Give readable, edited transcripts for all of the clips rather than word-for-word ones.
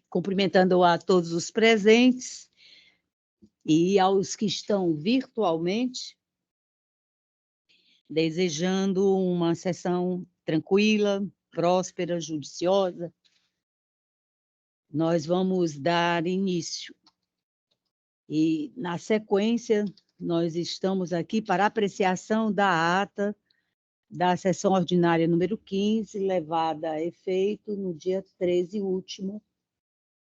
Cumprimentando a todos os presentes e aos que estão virtualmente, desejando uma sessão tranquila, próspera, judiciosa. Nós vamos dar início. E, na sequência, nós estamos aqui para apreciação da ata da sessão ordinária número 15, levada a efeito no dia 13 último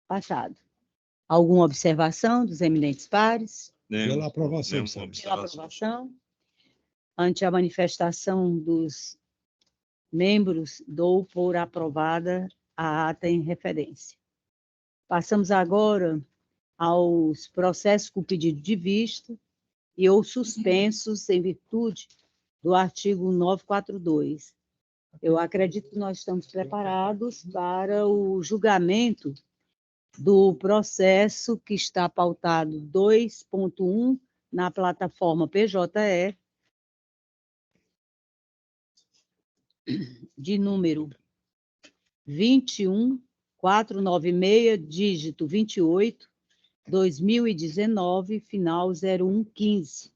passado. Alguma observação dos eminentes pares? Pela aprovação. Pela aprovação. Ante a manifestação dos membros, dou por aprovada a ata em referência. Passamos agora aos processos com pedido de vista e ou suspensos em virtude do artigo 942. Eu acredito que nós estamos preparados para o julgamento do processo que está pautado 2.1 na plataforma PJE, de número 21496, dígito 28, 2019, final 0115.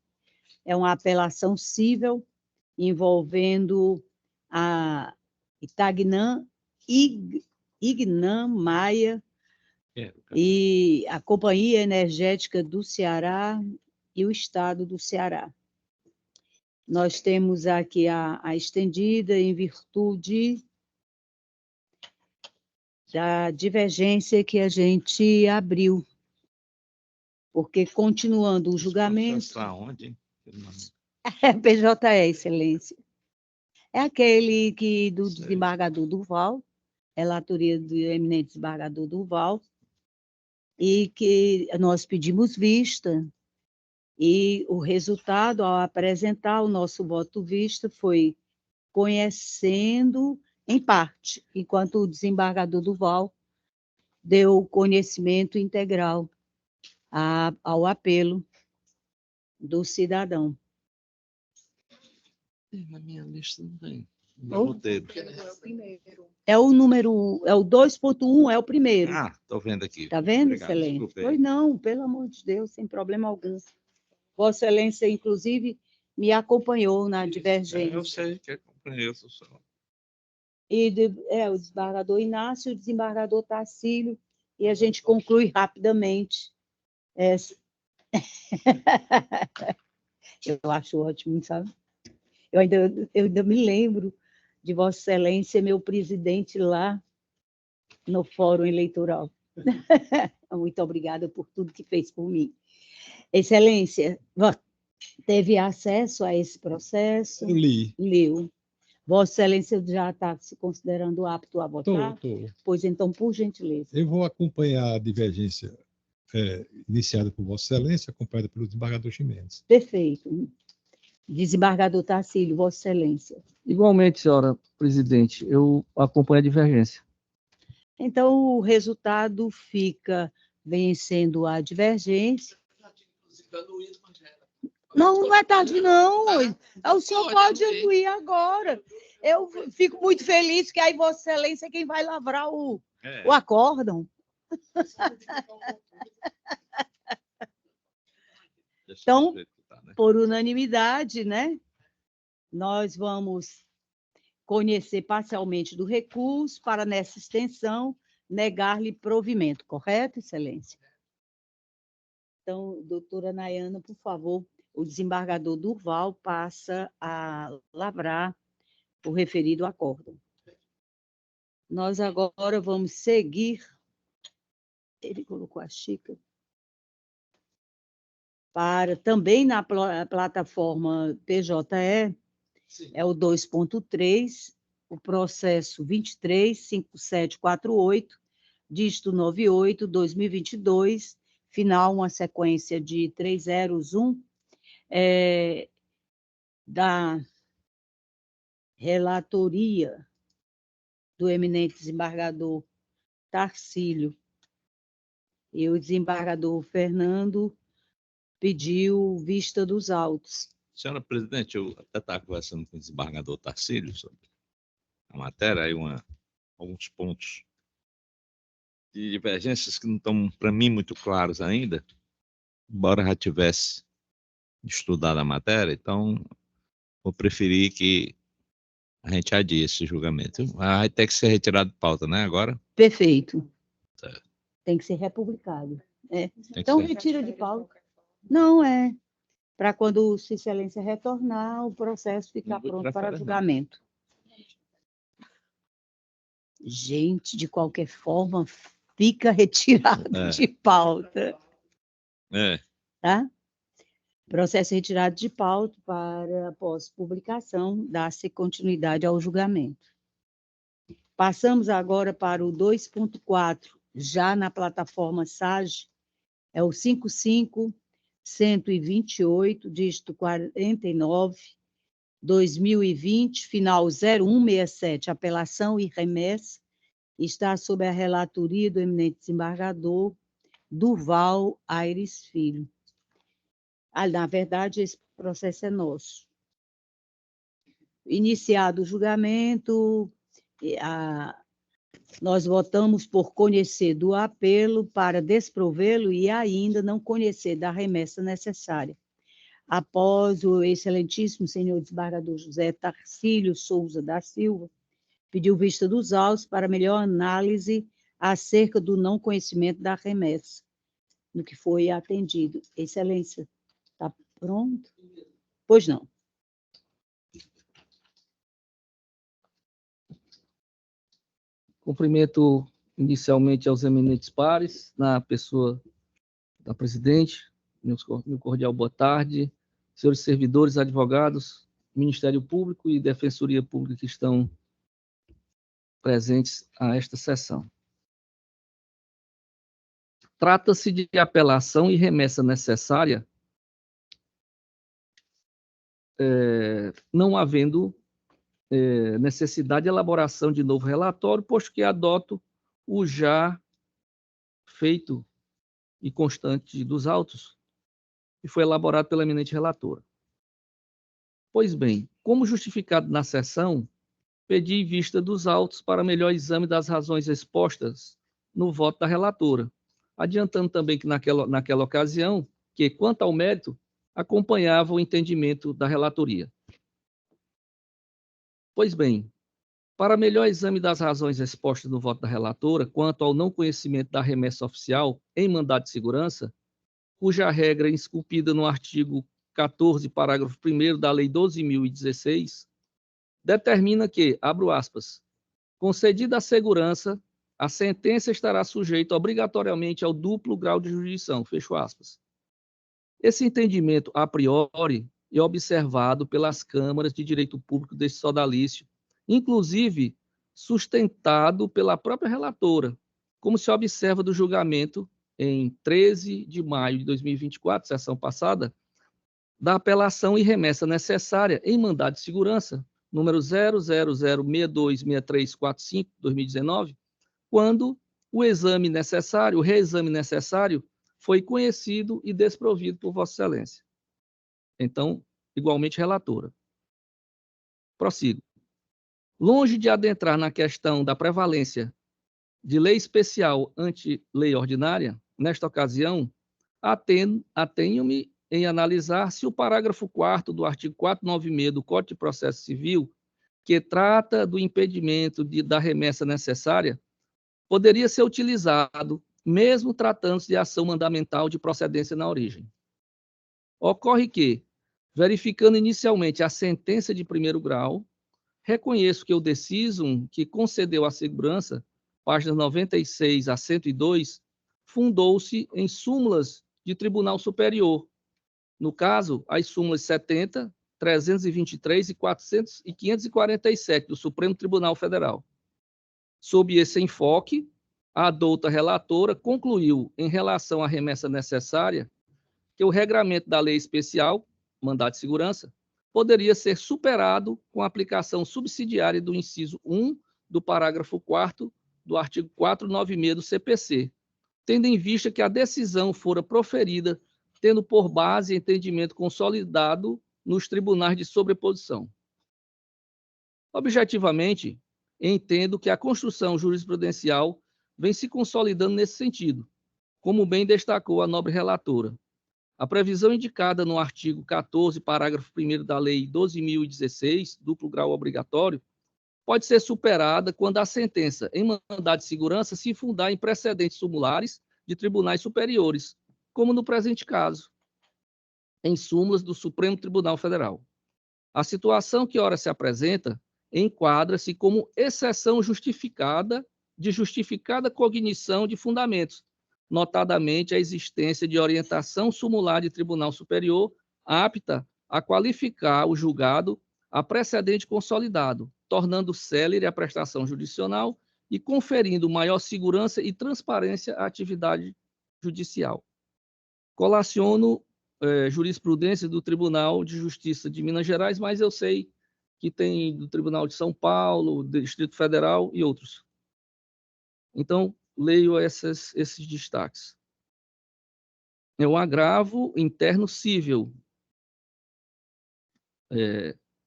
É uma apelação cível envolvendo a Itagnan Ignam Maia e a Companhia Energética do Ceará e o Estado do Ceará. Nós temos aqui a estendida em virtude da divergência que a gente abriu, porque continuando o julgamento... Onde? É PJE, Excelência. É aquele que do desembargador Durval, relatoria do eminente desembargador Durval, e que nós pedimos vista, e o resultado, ao apresentar o nosso voto vista, foi conhecendo em parte, enquanto o desembargador Durval deu conhecimento integral ao apelo do cidadão. Na minha lista não tem. É o número, é o 2.1, é o primeiro. Ah, estou vendo aqui. Está vendo, Obrigado, Excelência? desculpe. Pois não, pelo amor de Deus, sem problema algum. Vossa Excelência, inclusive, me acompanhou na divergência. Eu sei que acompanhei o senhor. E o desembargador Inácio, o desembargador Tarcílio, e a gente conclui rapidamente. Eu acho ótimo, sabe? Eu ainda me lembro de Vossa Excelência, meu presidente lá no Fórum Eleitoral. Muito obrigada por tudo que fez por mim. Excelência, teve acesso a esse processo? Eu li. Leu. Vossa Excelência já está se considerando apto a votar? Estou. Pois então, por gentileza. Eu vou acompanhar a divergência iniciada por Vossa Excelência, acompanhada pelo desembargador Ximenes. Perfeito. Desembargador Tarcílio, Vossa Excelência. Igualmente, senhora presidente, eu acompanho a divergência. Então, o resultado fica vencendo a divergência. Não, não é tarde, não. O senhor pode ir agora. Eu fico muito feliz que aí Vossa Excelência é quem vai lavrar o acórdão. Então, por unanimidade, né? Nós vamos conhecer parcialmente do recurso para, nessa extensão, negar-lhe provimento. Correto, Excelência? Então, doutora Nayana, por favor, o desembargador Durval passa a lavrar o referido acórdão. Nós agora vamos seguir... Ele colocou a xícara. Para, também na plataforma PJE, sim, é o 2.3, o processo 235748, dígito 98, 2022, final, uma sequência de 301, da relatoria do eminente desembargador Tarcílio. E o desembargador Fernando pediu vista dos autos. Senhora presidente, eu até estava conversando com o desembargador Tarcílio sobre a matéria, aí alguns pontos de divergências que não estão, para mim, muito claros ainda, embora já tivesse estudado a matéria, então vou preferir que a gente adie esse julgamento. Vai ter que ser retirado de pauta, né, agora? Perfeito. Certo. Tem que ser republicado. Tem que Então, ser. retira de pauta. Não, para quando Sua Excelência retornar, o processo ficar pronto para julgamento. Gente, de qualquer forma, fica retirado de pauta. Tá? Processo retirado de pauta para, após publicação, dar-se continuidade ao julgamento. Passamos agora para o 2.4, já na plataforma SAGE, é o 55.128, dígito 49, 2020, final 0167, apelação e remessa, está sob a relatoria do eminente desembargador Durval Aires Filho. Na verdade, esse processo é nosso. Iniciado o julgamento, nós votamos por conhecer do apelo para desprovê-lo e ainda não conhecer da remessa necessária. Após o excelentíssimo senhor desembargador José Tarcílio Souza da Silva pediu vista dos autos para melhor análise acerca do não conhecimento da remessa, no que foi atendido. Excelência, está pronto? Pois não. Cumprimento inicialmente aos eminentes pares, na pessoa da presidente, meu cordial boa tarde, senhores servidores, advogados, Ministério Público e Defensoria Pública que estão presentes a esta sessão. Trata-se de apelação e remessa necessária, não havendo necessidade de elaboração de novo relatório, posto que adoto o já feito e constante dos autos, que foi elaborado pela eminente relatora. Pois bem, como justificado na sessão, pedi vista dos autos para melhor exame das razões expostas no voto da relatora, adiantando também que naquela ocasião, que quanto ao mérito, acompanhava o entendimento da relatoria. Pois bem, para melhor exame das razões expostas no voto da relatora quanto ao não conhecimento da remessa oficial em mandado de segurança, cuja regra é esculpida no artigo 14, parágrafo 1º da Lei 12.016, determina que, abro aspas, concedida a segurança, a sentença estará sujeita obrigatoriamente ao duplo grau de jurisdição, fecho aspas. Esse entendimento, a priori, é observado pelas câmaras de direito público deste sodalício, inclusive sustentado pela própria relatora, como se observa do julgamento em 13 de maio de 2024, sessão passada, da apelação e remessa necessária em mandado de segurança, número 000626345/2019, quando o exame necessário, o reexame necessário, foi conhecido e desprovido por Vossa Excelência. Então, igualmente relatora. Prossigo. Longe de adentrar na questão da prevalência de lei especial ante lei ordinária, nesta ocasião, atenho-me em analisar se o parágrafo 4º do artigo 496 do Código de Processo Civil, que trata do impedimento da remessa necessária, poderia ser utilizado, mesmo tratando-se de ação mandamental de procedência na origem. Ocorre que, verificando inicialmente a sentença de primeiro grau, reconheço que o decisum que concedeu a segurança, páginas 96 a 102, fundou-se em súmulas de Tribunal Superior. No caso, as súmulas 70, 323 e 547 do Supremo Tribunal Federal. Sob esse enfoque, a douta relatora concluiu, em relação à remessa necessária, que o regramento da lei especial, mandado de segurança, poderia ser superado com a aplicação subsidiária do inciso 1 do parágrafo 4º do artigo 496 do CPC, tendo em vista que a decisão fora proferida tendo por base entendimento consolidado nos tribunais de sobreposição. Objetivamente, entendo que a construção jurisprudencial vem se consolidando nesse sentido, como bem destacou a nobre relatora. A previsão indicada no artigo 14, parágrafo 1º da Lei 12.016, duplo grau obrigatório, pode ser superada quando a sentença em mandado de segurança se fundar em precedentes sumulares de tribunais superiores, como no presente caso, em súmulas do Supremo Tribunal Federal. A situação que ora se apresenta enquadra-se como exceção justificada de justificada cognição de fundamentos, notadamente a existência de orientação sumular de Tribunal Superior apta a qualificar o julgado a precedente consolidado, tornando célere a prestação judicional e conferindo maior segurança e transparência à atividade judicial. Colaciono jurisprudência do Tribunal de Justiça de Minas Gerais, mas eu sei que tem do Tribunal de São Paulo, do Distrito Federal e outros. Então, leio esses destaques. É um agravo interno cível.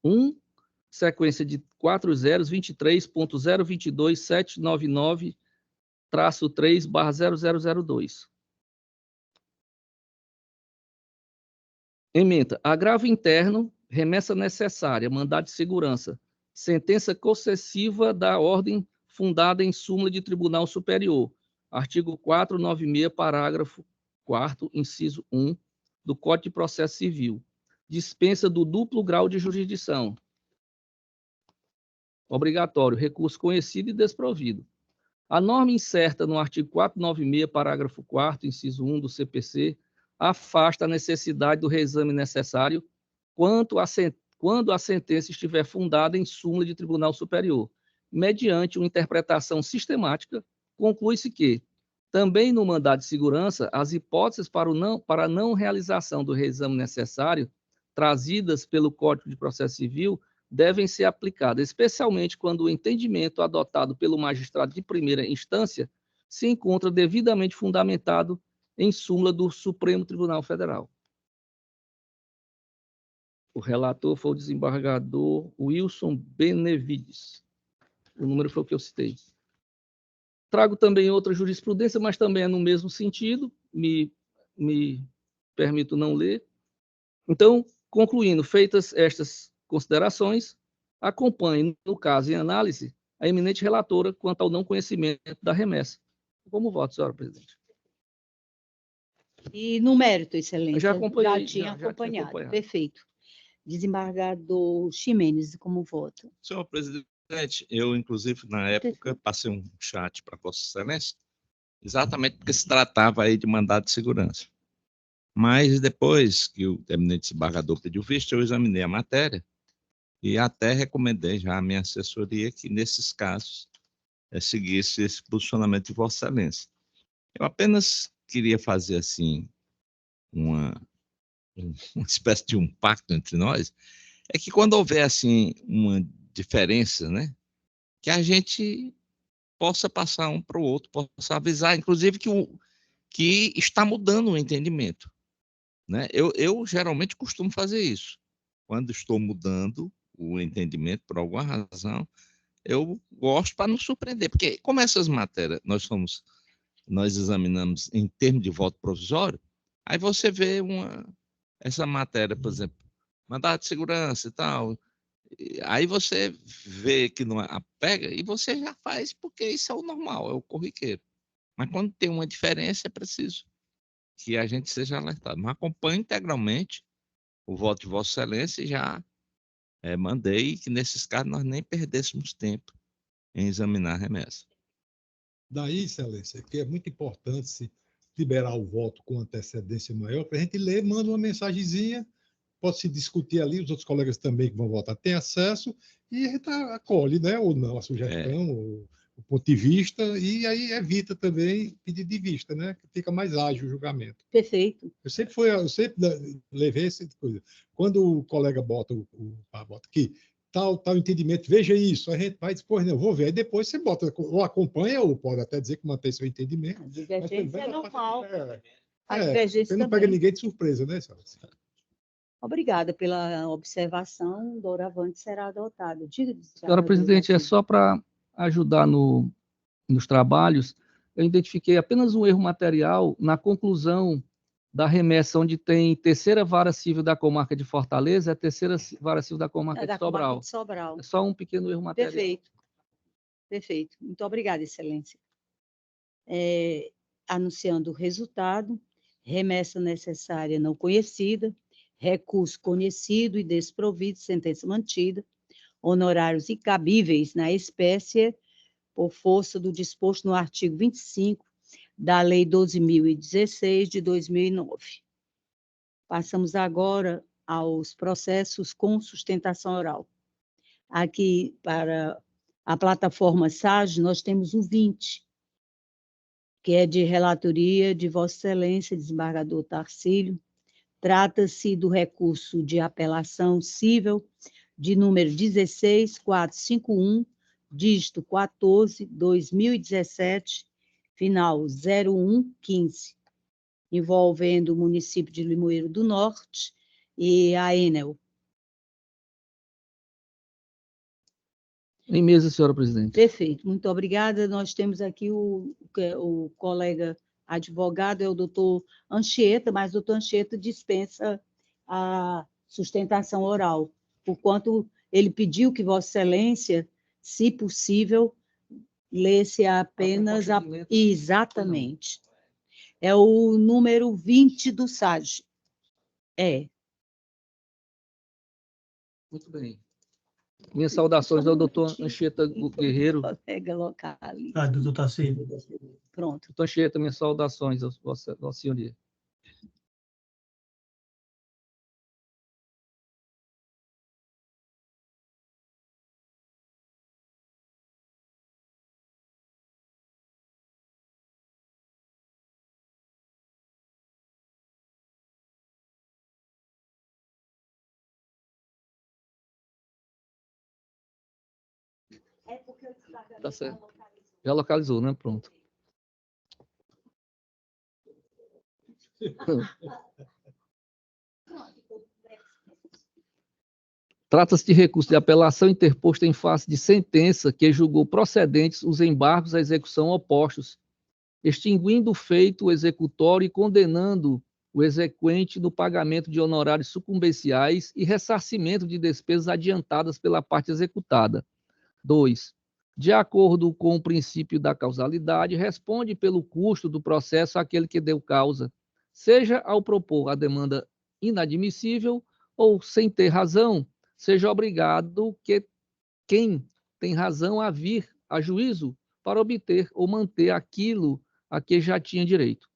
1, sequência de 40.23.022.799-3/0002. Ementa. Agravo interno, remessa necessária, mandado de segurança, sentença concessiva da ordem fundada em súmula de Tribunal Superior, artigo 496, parágrafo 4º, inciso 1, do Código de Processo Civil. Dispensa do duplo grau de jurisdição. Obrigatório, recurso conhecido e desprovido. A norma incerta no artigo 496, parágrafo 4º, inciso 1 do CPC, afasta a necessidade do reexame necessário quando a sentença estiver fundada em súmula de Tribunal Superior. Mediante uma interpretação sistemática, conclui-se que, também no mandado de segurança, as hipóteses para a não realização do reexame necessário, trazidas pelo Código de Processo Civil, devem ser aplicadas, especialmente quando o entendimento adotado pelo magistrado de primeira instância se encontra devidamente fundamentado em súmula do Supremo Tribunal Federal. O relator foi o desembargador Wilson Benevides. O número foi o que eu citei. Trago também outra jurisprudência, mas também é no mesmo sentido, me permito não ler. Então, concluindo, feitas estas considerações, acompanhe, no caso em análise, a eminente relatora quanto ao não conhecimento da remessa. Como voto, senhora presidente? E no mérito, excelência? Eu já acompanhei. Já tinha acompanhado. Perfeito. Desembargador Ximenes, como voto? Senhor presidente, eu, inclusive, na época, passei um chat para Vossa Excelência, exatamente porque se tratava aí de mandado de segurança. Mas depois que o eminente desembargador pediu visto, eu examinei a matéria e até recomendei já à minha assessoria que, nesses casos, seguisse esse posicionamento de Vossa Excelência. Eu apenas queria fazer, assim, uma espécie de um pacto entre nós, é que quando houver, assim, uma diferença, né, que a gente possa passar um para o outro, possa avisar, inclusive, que está mudando o entendimento. Né? Eu geralmente costumo fazer isso. Quando estou mudando o entendimento por alguma razão, eu gosto para não surpreender, porque como essas matérias nós examinamos em termos de voto provisório, aí você vê essa matéria, por exemplo, mandado de segurança e tal, aí você vê que não pega e você já faz, porque isso é o normal, é o corriqueiro. Mas quando tem uma diferença, é preciso que a gente seja alertado. Mas acompanhe integralmente o voto de Vossa Excelência e já mandei que nesses casos nós nem perdêssemos tempo em examinar a remessa. Daí, Excelência, que é muito importante se liberar o voto com antecedência maior, para a gente ler, manda uma mensagenzinha, pode se discutir ali, os outros colegas também que vão votar têm acesso, e a gente acolhe, né, ou não, a sugestão, ou o ponto de vista, e aí evita também pedido de vista, né, que fica mais ágil o julgamento. Perfeito. Eu sempre levei essa coisa. Quando o colega bota aqui, tal entendimento, veja isso, a gente vai dispor, não, vou ver, aí depois você bota, ou acompanha, ou pode até dizer que mantém seu entendimento. A divergência é normal. A divergência você não pega ninguém de surpresa, né, senhora? Obrigada pela observação, doravante será adotado. Senhora presidente, é só para ajudar nos trabalhos, eu identifiquei apenas um erro material na conclusão da remessa, onde tem terceira vara civil da comarca de Fortaleza e a terceira vara civil da comarca de Sobral. É só um pequeno erro material. Perfeito. Perfeito. Muito obrigada, Excelência. Anunciando o resultado, remessa necessária não conhecida, recurso conhecido e desprovido, sentença mantida, honorários incabíveis na espécie, por força do disposto no artigo 25 da Lei 12.016, de 2009. Passamos agora aos processos com sustentação oral. Aqui, para a plataforma SAGE, nós temos o 20, que é de relatoria de Vossa Excelência, desembargador Tarcílio. Trata-se do recurso de apelação cível de número 16451, dígito 14, 2017, final 0115, envolvendo o município de Limoeiro do Norte e a Enel. Em mesa, senhora presidente. Perfeito, muito obrigada. Nós temos aqui o colega advogado, é o doutor Anchieta, mas o doutor Anchieta dispensa a sustentação oral, porquanto ele pediu que Vossa Excelência, se possível, lesse apenas exatamente. É o número 20 do SAGE. Muito bem. Minhas saudações ao doutor Anchieta Guerreiro. Colega local. Doutor Tarcílio. Pronto. Doutor Anchieta, minhas saudações ao Vossa Senhoria. Tá certo. Já localizou, né? Pronto. Trata-se de recurso de apelação interposto em face de sentença que julgou procedentes os embargos à execução opostos, extinguindo o feito executório e condenando o exequente no pagamento de honorários sucumbenciais e ressarcimento de despesas adiantadas pela parte executada. 2. De acordo com o princípio da causalidade, responde pelo custo do processo aquele que deu causa, seja ao propor a demanda inadmissível ou sem ter razão, seja obrigado que quem tem razão a vir a juízo para obter ou manter aquilo a que já tinha direito.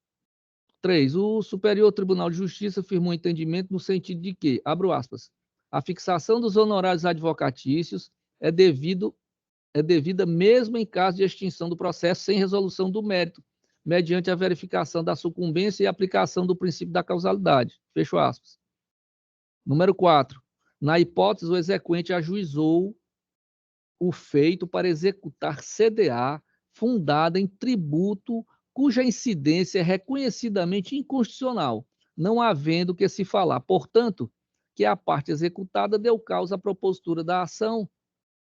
3. O Superior Tribunal de Justiça firmou entendimento no sentido de que, abro aspas, a fixação dos honorários advocatícios é devida mesmo em caso de extinção do processo sem resolução do mérito, mediante a verificação da sucumbência e aplicação do princípio da causalidade. Fecho aspas. Número 4. Na hipótese, o exequente ajuizou o feito para executar CDA fundada em tributo cuja incidência é reconhecidamente inconstitucional, não havendo que se falar, portanto, que a parte executada deu causa à propositura da ação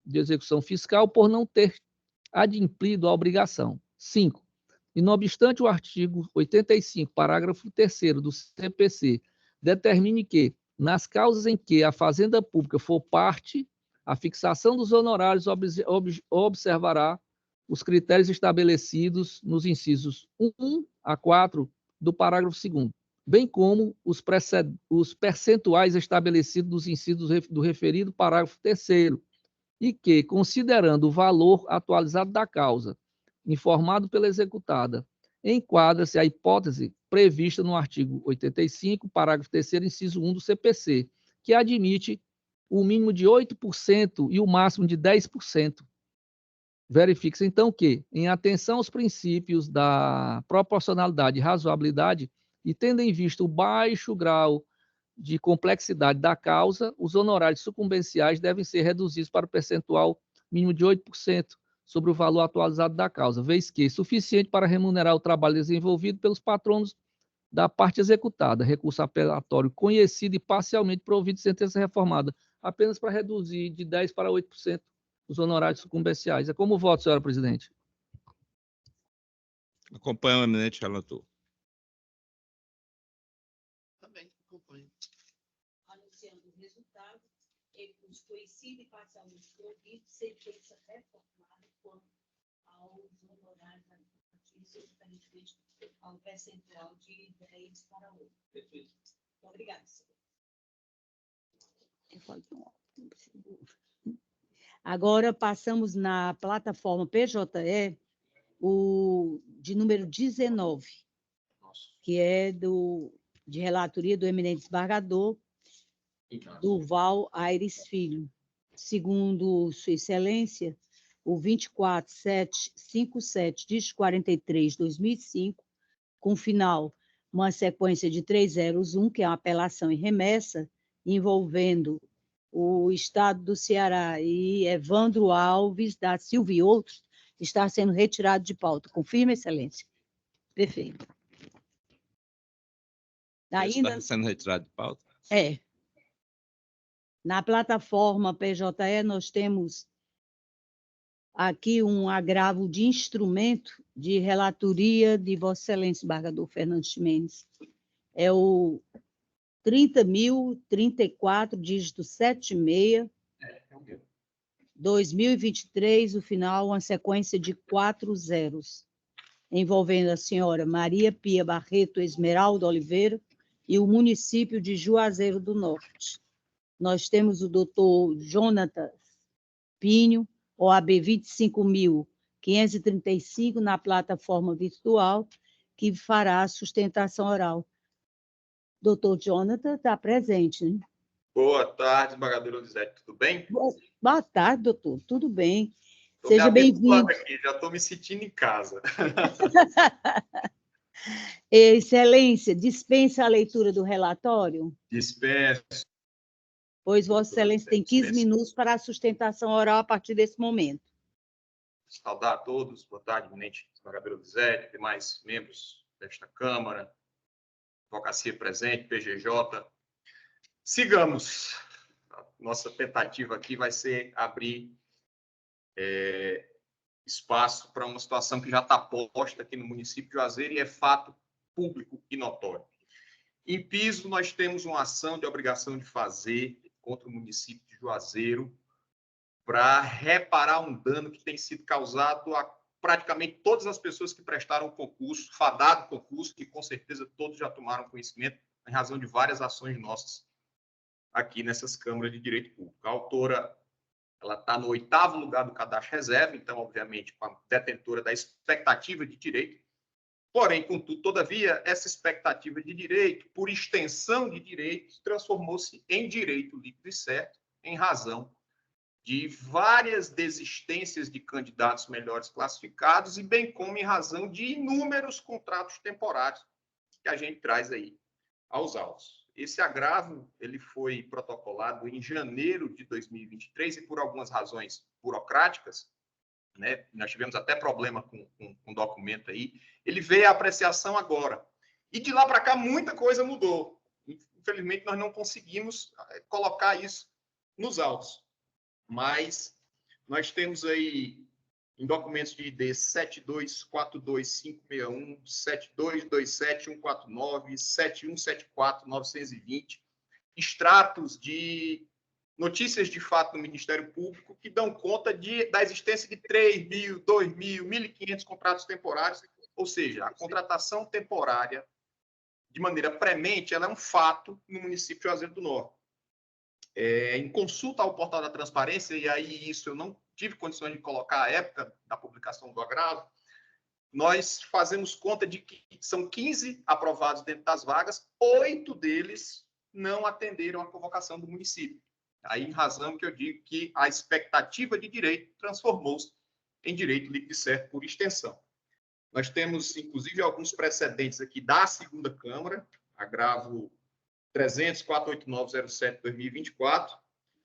de execução fiscal por não ter adimplido a obrigação. 5. E não obstante o artigo 85, parágrafo 3º do CPC, determine que, nas causas em que a Fazenda Pública for parte, a fixação dos honorários observará os critérios estabelecidos nos incisos 1 a 4 do parágrafo 2º, bem como os percentuais estabelecidos nos incisos do referido parágrafo 3º, e que, considerando o valor atualizado da causa, informado pela executada, enquadra-se a hipótese prevista no artigo 85, parágrafo 3º, inciso 1 do CPC, que admite o mínimo de 8% e o máximo de 10%. Verifique-se, então, que, em atenção aos princípios da proporcionalidade e razoabilidade, e tendo em vista o baixo grau de complexidade da causa, os honorários sucumbenciais devem ser reduzidos para o percentual mínimo de 8% sobre o valor atualizado da causa, vez que é suficiente para remunerar o trabalho desenvolvido pelos patronos da parte executada, recurso apelatório conhecido e parcialmente provido de sentença reformada, apenas para reduzir de 10% para 8% os honorários sucumbenciais. É como voto, senhora presidente? Acompanha o eminente relator. Também acompanho. Anunciando o resultado, recurso conhecido e parcialmente provido, sentença reformada quanto aos honorários administrativos, referentemente ao percentual de 10 para 8. Perfeito. Obrigada, senhor. Agora passamos na plataforma PJE, o de número 19, que é de relatoria do eminente desembargador Durval Aires Filho. Segundo Sua Excelência, o 24757-43/2005, com final uma sequência de 301, que é uma apelação em remessa, envolvendo o Estado do Ceará e Evandro Alves da Silva e outros, está sendo retirado de pauta. Confirma, Excelência? Perfeito. Está sendo retirado de pauta? É. Na plataforma PJE, nós temos aqui um agravo de instrumento de relatoria de Vossa Excelência, embargador Fernando Ximenes. É o 30.034, dígito 76, 2023, o final, uma sequência de 4 zeros, envolvendo a senhora Maria Pia Barreto Esmeralda Oliveira e o município de Juazeiro do Norte. Nós temos o doutor Jonathan Pinho, OAB 25.535, na plataforma virtual, que fará a sustentação oral. Doutor Jonathan está presente, né? Boa tarde, desembargadora Elisete, tudo bem? Boa tarde, doutor, tudo bem? Tô Seja me habituando bem-vindo. aqui, já estou me sentindo em casa. Excelência, dispensa a leitura do relatório? Dispenso. Pois Vossa Excelência tem 15 minutos para a sustentação oral a partir desse momento. Saudar a todos, boa tarde, eminente desembargadora Elisete, demais membros desta Câmara, advocacia presente, PGJ. Sigamos. A nossa tentativa aqui vai ser abrir espaço para uma situação que já está posta aqui no município de Juazeiro e é fato público e notório. Em piso, nós temos uma ação de obrigação de fazer contra o município de Juazeiro para reparar um dano que tem sido causado a praticamente todas as pessoas que prestaram o concurso, fadado concurso, que com certeza todos já tomaram conhecimento em razão de várias ações nossas aqui nessas câmaras de direito público. A autora, ela está no 8º lugar do cadastro reserva, então, obviamente, com a detentora da expectativa de direito. Porém, contudo, todavia, essa expectativa de direito, por extensão de direito, transformou-se em direito líquido e certo, em razão de várias desistências de candidatos melhores classificados e bem como em razão de inúmeros contratos temporários que a gente traz aí aos autos. Esse agravo ele foi protocolado em janeiro de 2023 e por algumas razões burocráticas, né, nós tivemos até problema com o documento aí, ele veio à apreciação agora. E de lá para cá muita coisa mudou. Infelizmente nós não conseguimos colocar isso nos autos. Mas nós temos aí em documentos de ID 7242561, 7227149, 7174-920, extratos de notícias de fato do Ministério Público que dão conta da existência de 3.000, 2.000, 1.500 contratos temporários, ou seja, a contratação temporária de maneira premente, ela é um fato no município de Juazeiro do Norte. Em consulta ao portal da transparência, e aí isso eu não tive condições de colocar à época da publicação do agravo, nós fazemos conta de que são 15 aprovados dentro das vagas, 8 deles não atenderam à convocação do município. Aí, em razão que eu digo que a expectativa de direito transformou-se em direito líquido e certo por extensão. Nós temos, inclusive, alguns precedentes aqui da 2ª Câmara, agravo 300-48907-2024,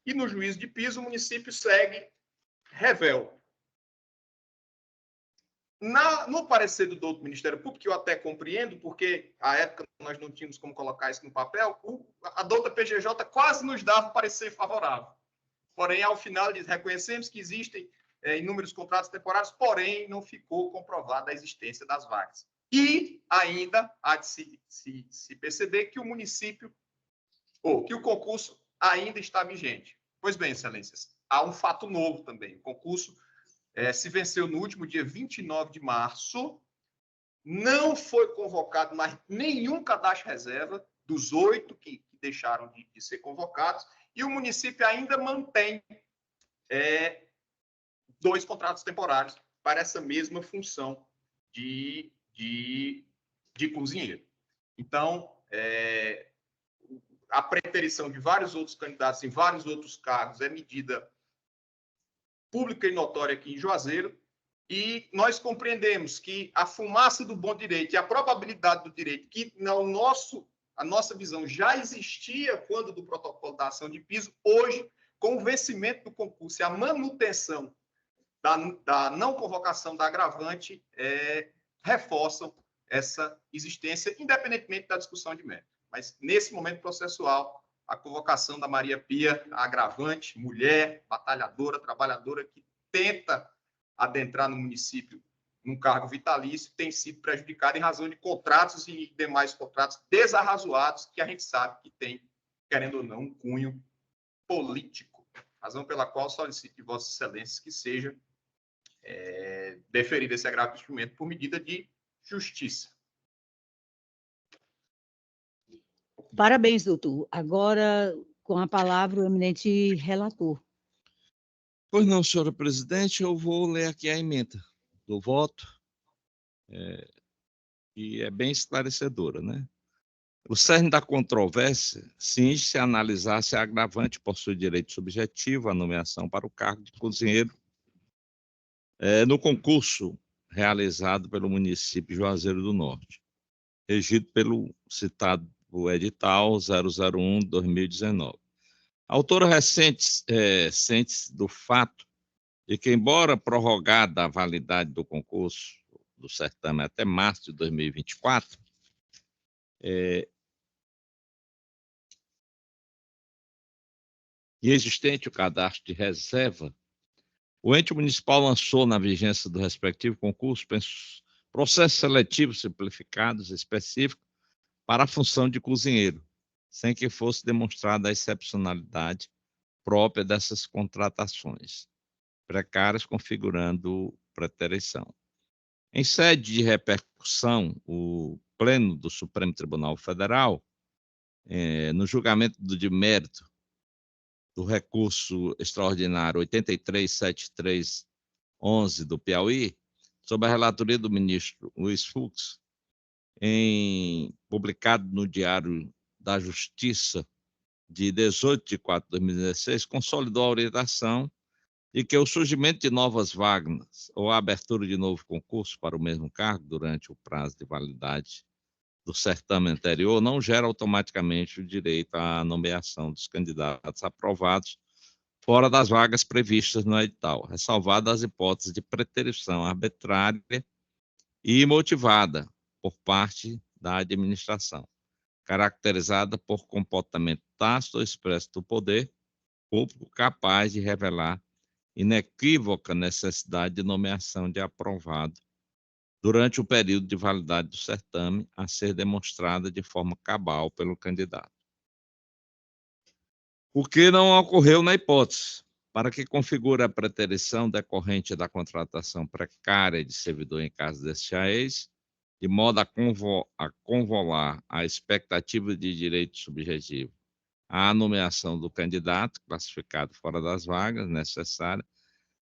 e no juízo de piso o município segue revel. No parecer do doutor Ministério Público, que eu até compreendo, porque à época nós não tínhamos como colocar isso no papel, a doutora PGJ quase nos dava parecer favorável. Porém, ao final, eles reconhecemos que existem inúmeros contratos temporários, porém, não ficou comprovada a existência das vagas. E ainda há de se perceber que o município, ou que o concurso ainda está vigente. Pois bem, excelências, há um fato novo também. O concurso se venceu no último dia 29 de março, não foi convocado mais nenhum cadastro reserva dos 8 que deixaram de ser convocados, e o município ainda mantém 2 contratos temporários para essa mesma função de cozinheiro. Então, a preterição de vários outros candidatos em vários outros cargos é medida pública e notória aqui em Juazeiro, e nós compreendemos que a fumaça do bom direito e a probabilidade do direito, que a nossa visão já existia quando do protocolo da ação de piso, hoje, com o vencimento do concurso e a manutenção da não convocação da agravante, reforçam essa existência, independentemente da discussão de mérito. Mas, nesse momento processual, a convocação da Maria Pia, a agravante, mulher, batalhadora, trabalhadora, que tenta adentrar no município num cargo vitalício, tem sido prejudicada em razão de contratos e demais contratos desarrazoados, que a gente sabe que tem, querendo ou não, um cunho político. Razão pela qual solicito de Vossa Excelência que seja deferido esse agravo de instrumento por medida de justiça. Parabéns, doutor. Agora, com a palavra, o eminente relator. Pois não, senhora presidente, eu vou ler aqui a emenda do voto, e é bem esclarecedora, né? O cerne da controvérsia cinge-se a analisar se a agravante possui direito subjetivo à nomeação para o cargo de cozinheiro no concurso realizado pelo município de Juazeiro do Norte, regido pelo citado edital 001/2019. A autora recente sente-se do fato de que, embora prorrogada a validade do concurso do certame até março de 2024, e existente o cadastro de reserva, o ente municipal lançou, na vigência do respectivo concurso, processos seletivos simplificados específicos para a função de cozinheiro, sem que fosse demonstrada a excepcionalidade própria dessas contratações precárias, configurando preterição. Em sede de repercussão, o Pleno do Supremo Tribunal Federal, no julgamento de mérito do recurso extraordinário 83.7311 do Piauí, sob a relatoria do ministro Luiz Fux, publicado no Diário da Justiça de 18 de 4 de 2016, consolidou a orientação de que o surgimento de novas vagas ou a abertura de novo concurso para o mesmo cargo durante o prazo de validade do certame anterior não gera automaticamente o direito à nomeação dos candidatos aprovados fora das vagas previstas no edital, ressalvadas as hipóteses de preterição arbitrária e motivada por parte da administração, caracterizada por comportamento tácito ou expresso do poder público capaz de revelar inequívoca necessidade de nomeação de aprovado durante o período de validade do certame a ser demonstrada de forma cabal pelo candidato. O que não ocorreu na hipótese, para que configure a preterição decorrente da contratação precária de servidor em caso de SAEs, de modo a convolar a expectativa de direito subjetivo à nomeação do candidato, classificado fora das vagas necessárias,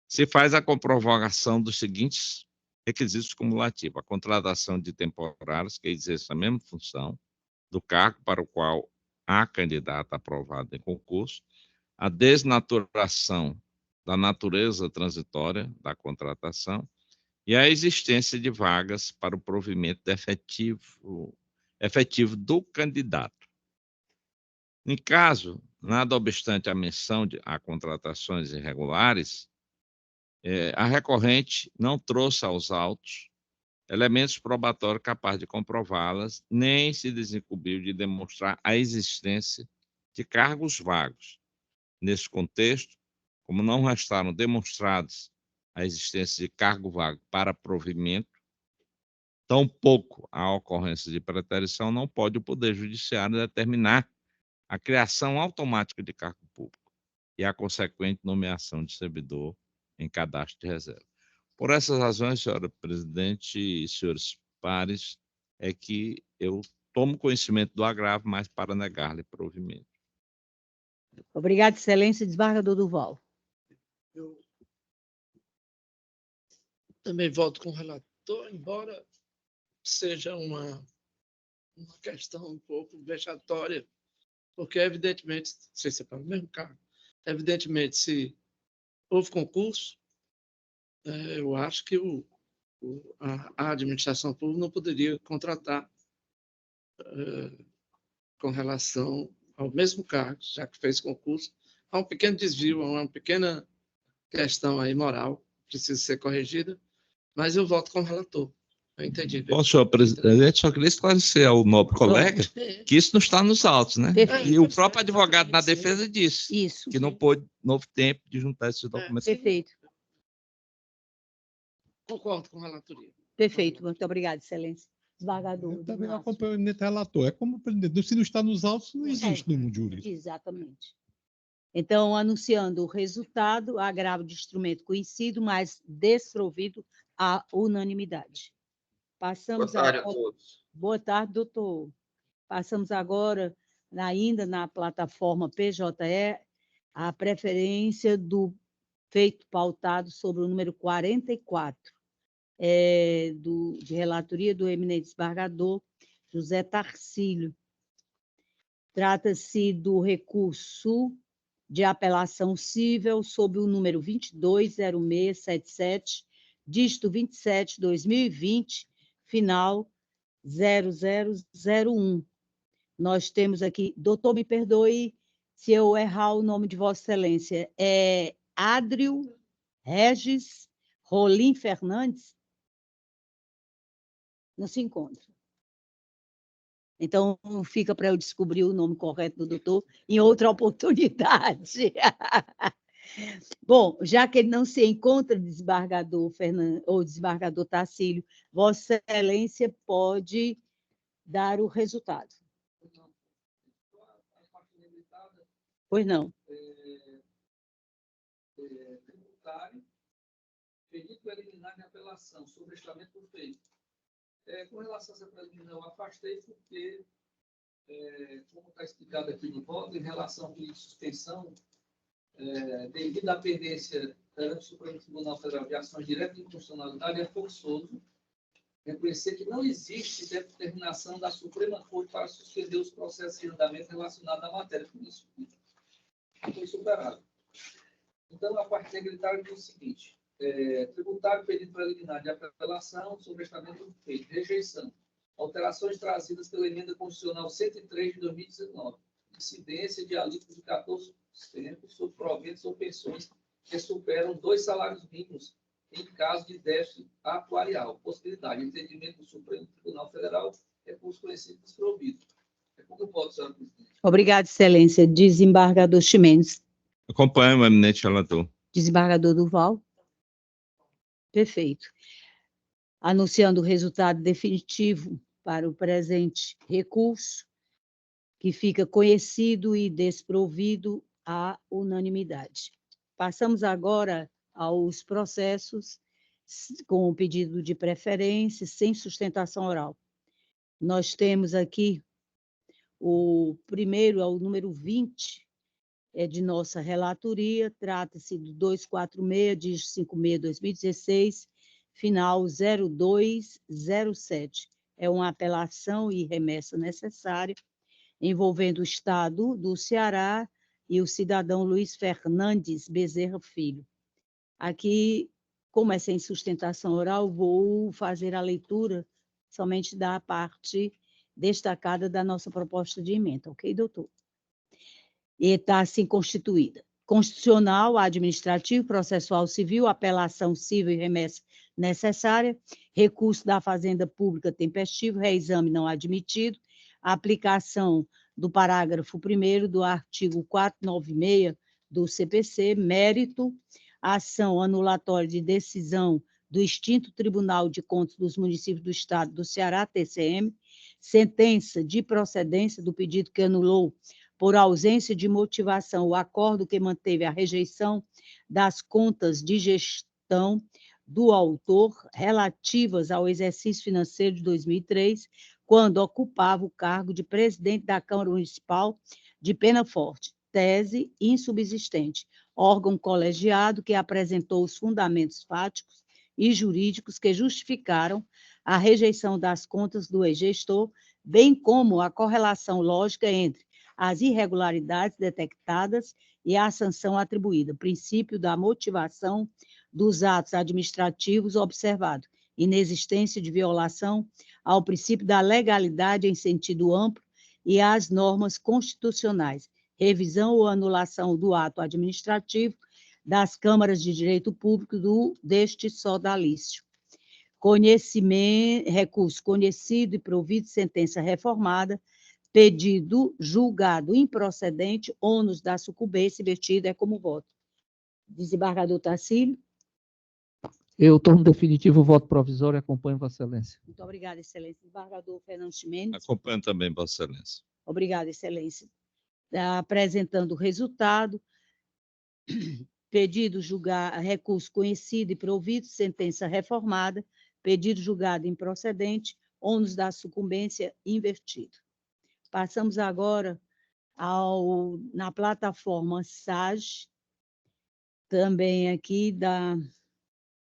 se faz a comprovação dos seguintes requisitos cumulativos: a contratação de temporários que exerçam a mesma função do cargo para o qual há candidato aprovado em concurso, a desnaturação da natureza transitória da contratação e a existência de vagas para o provimento efetivo do candidato. Em caso, nada obstante a menção a contratações irregulares, a recorrente não trouxe aos autos elementos probatórios capazes de comprová-las, nem se desincumbiu de demonstrar a existência de cargos vagos. Nesse contexto, como não restaram demonstrados a existência de cargo vago para provimento, tampouco a ocorrência de preterição, não pode o Poder Judiciário determinar a criação automática de cargo público e a consequente nomeação de servidor em cadastro de reserva. Por essas razões, senhora presidente e senhores pares, é que eu tomo conhecimento do agravo, mas para negar-lhe provimento. Obrigada, excelência. Desembargador Duval. Eu também voto com o relator, embora seja uma questão um pouco vexatória, porque, evidentemente, não sei se é para o mesmo cargo, evidentemente, se houve concurso, eu acho que a administração pública não poderia contratar com relação ao mesmo cargo, já que fez concurso. Há um pequeno desvio, há uma pequena questão aí moral, precisa ser corrigida, mas eu voto com o relator. Eu entendi. Posso, senhor presidente, só queria esclarecer ao nobre colega que isso não está nos autos, né? Perfeito. E o próprio advogado na defesa disse Isso. que não houve tempo de juntar esses documentos. Perfeito. Concordo com a relatoria. Perfeito. Muito obrigada, excelência. Desembargador. Eu também Márcio. acompanho o eminente relator. É como o presidente. Se não está nos autos, não existe no mundo jurídico. Exatamente. Então, anunciando o resultado, agravo de instrumento conhecido, mas desprovido à unanimidade. Passamos Boa tarde a todos. Boa tarde, doutor. Passamos agora, ainda na plataforma PJE, a preferência do feito pautado sobre o número 44, de relatoria do eminente desembargador José Tarcílio. Trata-se do recurso de apelação cível sob o número 220677, dígito 27/2020, final 0001. Nós temos aqui, doutor, me perdoe se eu errar o nome de Vossa Excelência, é Adrio Regis Rolim Fernandes? Não se encontra. Então, fica para eu descobrir o nome correto do doutor em outra oportunidade. Bom, já que ele não se encontra, desembargador desembargador Tarcílio, Vossa Excelência pode dar o resultado. Pois não. Tributário, pedido preliminar de apelação sobre o estamento por feito. Com relação a essa preliminar, eu afastei porque, como está explicado aqui no voto, em relação à suspensão, devido à pendência perante o Supremo Tribunal Federal de ações diretas de inconstitucionalidade, é forçoso reconhecer que não existe determinação da Suprema Corte para suspender os processos em andamento relacionados à matéria. Por isso, foi superado. Então, a parte negritária diz o seguinte: tributário pedido preliminar de apelação sobre o estamento feito, rejeição, alterações trazidas pela emenda constitucional 103 de 2019, incidência de alíquota de 14% sobre proventos ou pensões que superam 2 salários mínimos em caso de déficit atuarial, possibilidade de entendimento do Supremo Tribunal Federal, recurso conhecido desprovido. Como eu posso, senhora presidente? Obrigada, excelência. Desembargador Ximenes. Acompanho o eminente relator. Desembargador Duval. Perfeito. Anunciando o resultado definitivo para o presente recurso, que fica conhecido e desprovido à unanimidade. Passamos agora aos processos com o pedido de preferência sem sustentação oral. Nós temos aqui o primeiro, é o número 20, de nossa relatoria, trata-se do 246, dígito 56/2016, final 0207. É uma apelação e remessa necessária, envolvendo o Estado do Ceará e o cidadão Luiz Fernandes Bezerra Filho. Aqui, como é sem sustentação oral, vou fazer a leitura somente da parte destacada da nossa proposta de emenda, ok, doutor? E está assim constituída: constitucional, administrativo, processual civil, apelação civil e remessa necessária, recurso da Fazenda Pública tempestivo, reexame não admitido, aplicação do parágrafo 1º do artigo 496 do CPC, mérito, ação anulatória de decisão do extinto Tribunal de Contas dos Municípios do Estado do Ceará, TCM, sentença de procedência do pedido que anulou, por ausência de motivação, o acordo que manteve a rejeição das contas de gestão do autor relativas ao exercício financeiro de 2003, quando ocupava o cargo de presidente da Câmara Municipal de Penaforte, tese insubsistente, órgão colegiado que apresentou os fundamentos fáticos e jurídicos que justificaram a rejeição das contas do ex-gestor, bem como a correlação lógica entre as irregularidades detectadas e a sanção atribuída, princípio da motivação dos atos administrativos observado, inexistência de violação ao princípio da legalidade em sentido amplo e às normas constitucionais, revisão ou anulação do ato administrativo das câmaras de direito público deste sodalício. Recurso conhecido e provido sentença reformada, pedido julgado improcedente, ônus da sucumbência invertido é como voto. Desembargador Tarcílio. Eu torno definitivo o voto provisório e acompanho Vossa Excelência. Muito obrigada, Excelência. Desembargador Fernando Ximenes. Acompanho também, Vossa Excelência. Obrigada, Excelência. Apresentando o resultado, pedido julgar, recurso conhecido e provido, sentença reformada, pedido julgado improcedente, ônus da sucumbência invertido. Passamos agora na plataforma SAG, também aqui da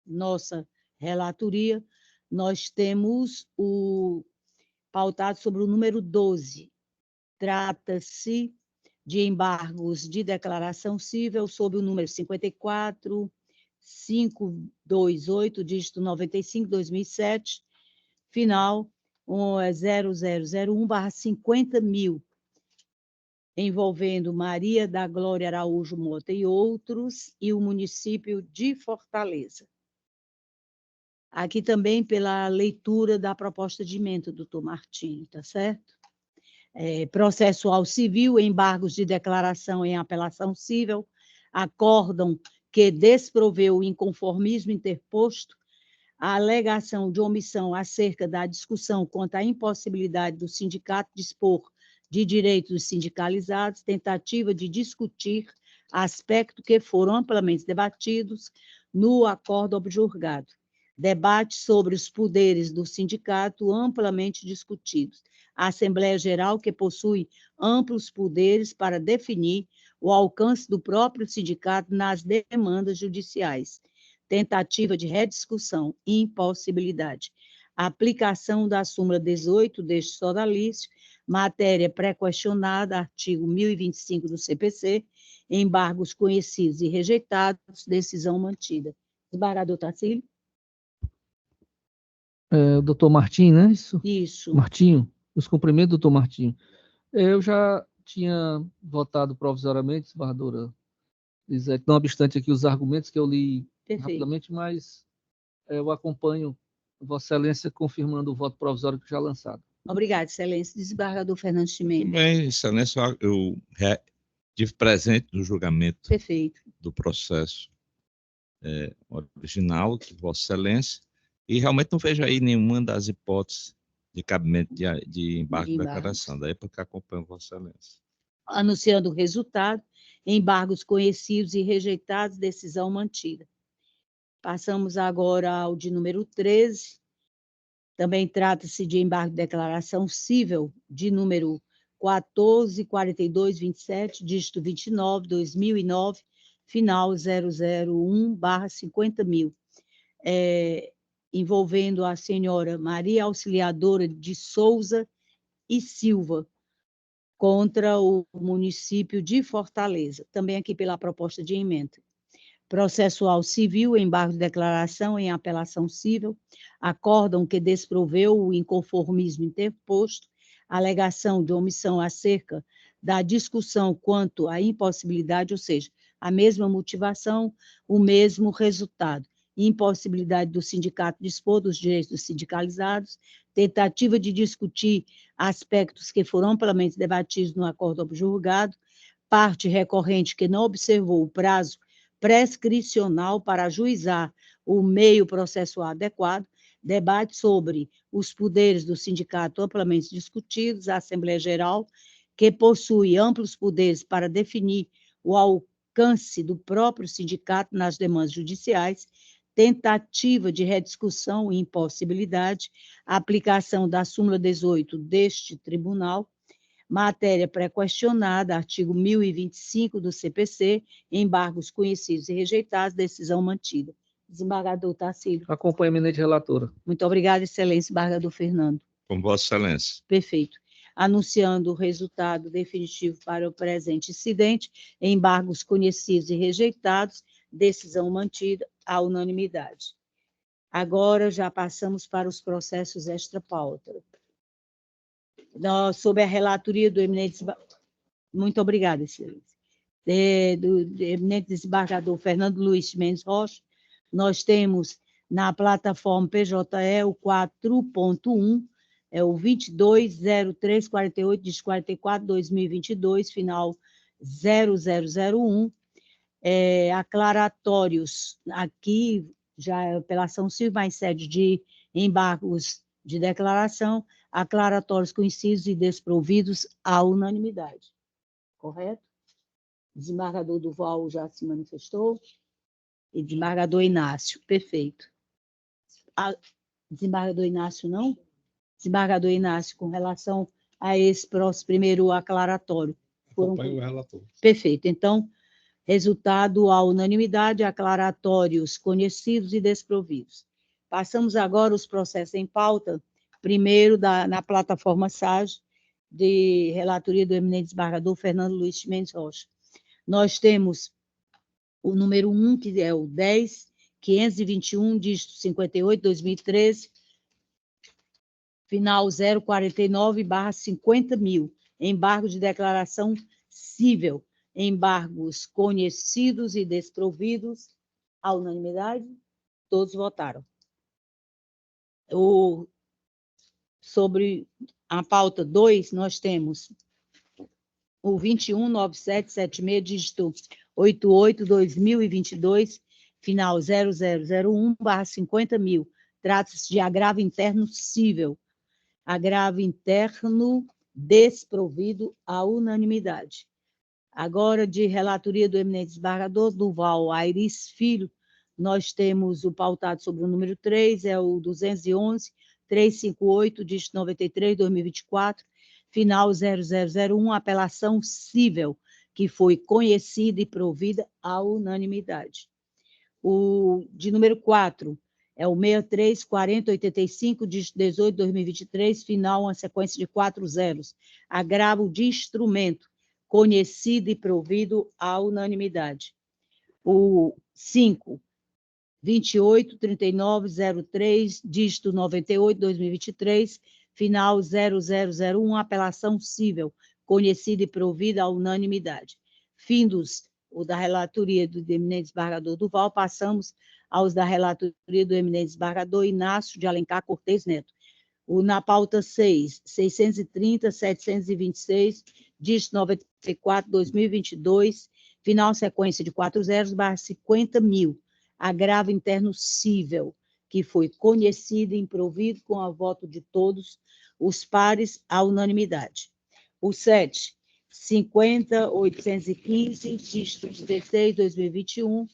nossa relatoria, nós temos o pautado sobre o número 12. Trata-se de embargos de declaração civil sob o número 54528, dígito 95/2007, final 0001/50.000, envolvendo Maria da Glória Araújo Mota e outros, e o município de Fortaleza. Aqui também pela leitura da proposta de emenda, doutor Martinho, tá certo? Processual civil, embargos de declaração em apelação civil, acórdão que desproveu o inconformismo interposto, a alegação de omissão acerca da discussão quanto à impossibilidade do sindicato dispor de direitos sindicalizados, tentativa de discutir aspectos que foram amplamente debatidos no acordo objurgado, debate sobre os poderes do sindicato amplamente discutidos, a Assembleia Geral que possui amplos poderes para definir o alcance do próprio sindicato nas demandas judiciais, tentativa de rediscussão e impossibilidade, aplicação da súmula 18 deste sodalício, matéria pré-questionada, artigo 1025 do CPC, embargos conhecidos e rejeitados, decisão mantida. Desembargador Tarcílio. O doutor Martim, né? Isso. Martinho, os cumprimentos, doutor Martinho. Eu já tinha votado provisoriamente, desembargadora Lisete, não obstante aqui os argumentos que eu li rapidamente, mas eu acompanho Vossa Excelência confirmando o voto provisório que já lançado. Obrigada, Excelência. Desembargador Fernando Ximenes. Também, Excelência, eu tive presente no julgamento do processo original de Vossa Excelência e realmente não vejo aí nenhuma das hipóteses de cabimento de embargo de declaração. Daí porque acompanho Vossa Excelência. Anunciando o resultado, embargos conhecidos e rejeitados, decisão mantida. Passamos agora ao de número 13. Também trata-se de embargo de declaração civil de número 144227, dígito 29, 2009, final 001/50.000, envolvendo a senhora Maria Auxiliadora de Souza e Silva, contra o município de Fortaleza, também aqui pela proposta de emenda. Processual civil, embargo de declaração em apelação civil, acórdão que desproveu o inconformismo interposto, alegação de omissão acerca da discussão quanto à impossibilidade, ou seja, a mesma motivação, o mesmo resultado, impossibilidade do sindicato dispor dos direitos sindicalizados, tentativa de discutir aspectos que foram amplamente debatidos no acordo objurgado, parte recorrente que não observou o prazo prescricional para ajuizar o meio processual adequado, debate sobre os poderes do sindicato amplamente discutidos, a Assembleia Geral, que possui amplos poderes para definir o alcance do próprio sindicato nas demandas judiciais, tentativa de rediscussão e impossibilidade, aplicação da súmula 18 deste tribunal, matéria pré-questionada, artigo 1025 do CPC, embargos conhecidos e rejeitados, decisão mantida. Desembargador Tarcísio. Acompanho a eminente relatora. Muito obrigada, excelência, desembargador Fernando. Com Vossa Excelência. Perfeito. Anunciando o resultado definitivo para o presente incidente, embargos conhecidos e rejeitados, decisão mantida à unanimidade. Agora já passamos para os processos extra-pauta. Sob a relatoria do eminente... Muito obrigada, excelência. Do eminente desembargador Fernando Luiz Mendes Rocha, nós temos na plataforma PJE o 4.1, é o 220348-44-2022, final 0001, aclaratórios, aqui já pela ação civil, mais sede de embargos de declaração, aclaratórios conhecidos e desprovidos à unanimidade. Correto? Desembargador Duval já se manifestou? E desembargador Inácio, perfeito. Desembargador Inácio, não? Desembargador Inácio, com relação a esse próximo primeiro aclaratório. Acompanho o relator. Perfeito. Então, resultado à unanimidade, aclaratórios conhecidos e desprovidos. Passamos agora os processos em pauta, primeiro na plataforma SAGE, de relatoria do eminente desembargador Fernando Luiz Mendes Rocha. Nós temos o número 1, que é o 10.521, dígito 58, 2013, final 049/50.000, embargo de declaração cível, embargos conhecidos e desprovidos, à unanimidade, todos votaram. Sobre a pauta 2, nós temos o 21.9776, dígito 88/2022, final 0001/50.000, trata-se de agravo interno cível, agravo interno desprovido à unanimidade. Agora, de relatoria do eminente desembargador Duval Aires Filho, nós temos o pautado sobre o número 3, é o 211.358, dígito 93/2024, final 0001, apelação cível, que foi conhecida e provida à unanimidade. O de número 4 é o 63.4085, dígito 18/2023, final, uma sequência de 4 zeros, agravo de instrumento, conhecido e provido à unanimidade. O 5, 28.3903, dígito 98/2023, final 0001, apelação cível, conhecida e provida à unanimidade. Findos o da relatoria do eminente desembargador Duval, passamos aos da relatoria do eminente desembargador Inácio de Alencar Cortez Neto. Na pauta 6, 630.726, dígito 94/2022, final sequência de 4 zeros/50.000, agravo interno cível, que foi conhecido e provido com a voto de todos os pares à unanimidade. O 7, 50.815, dígito 16/2021,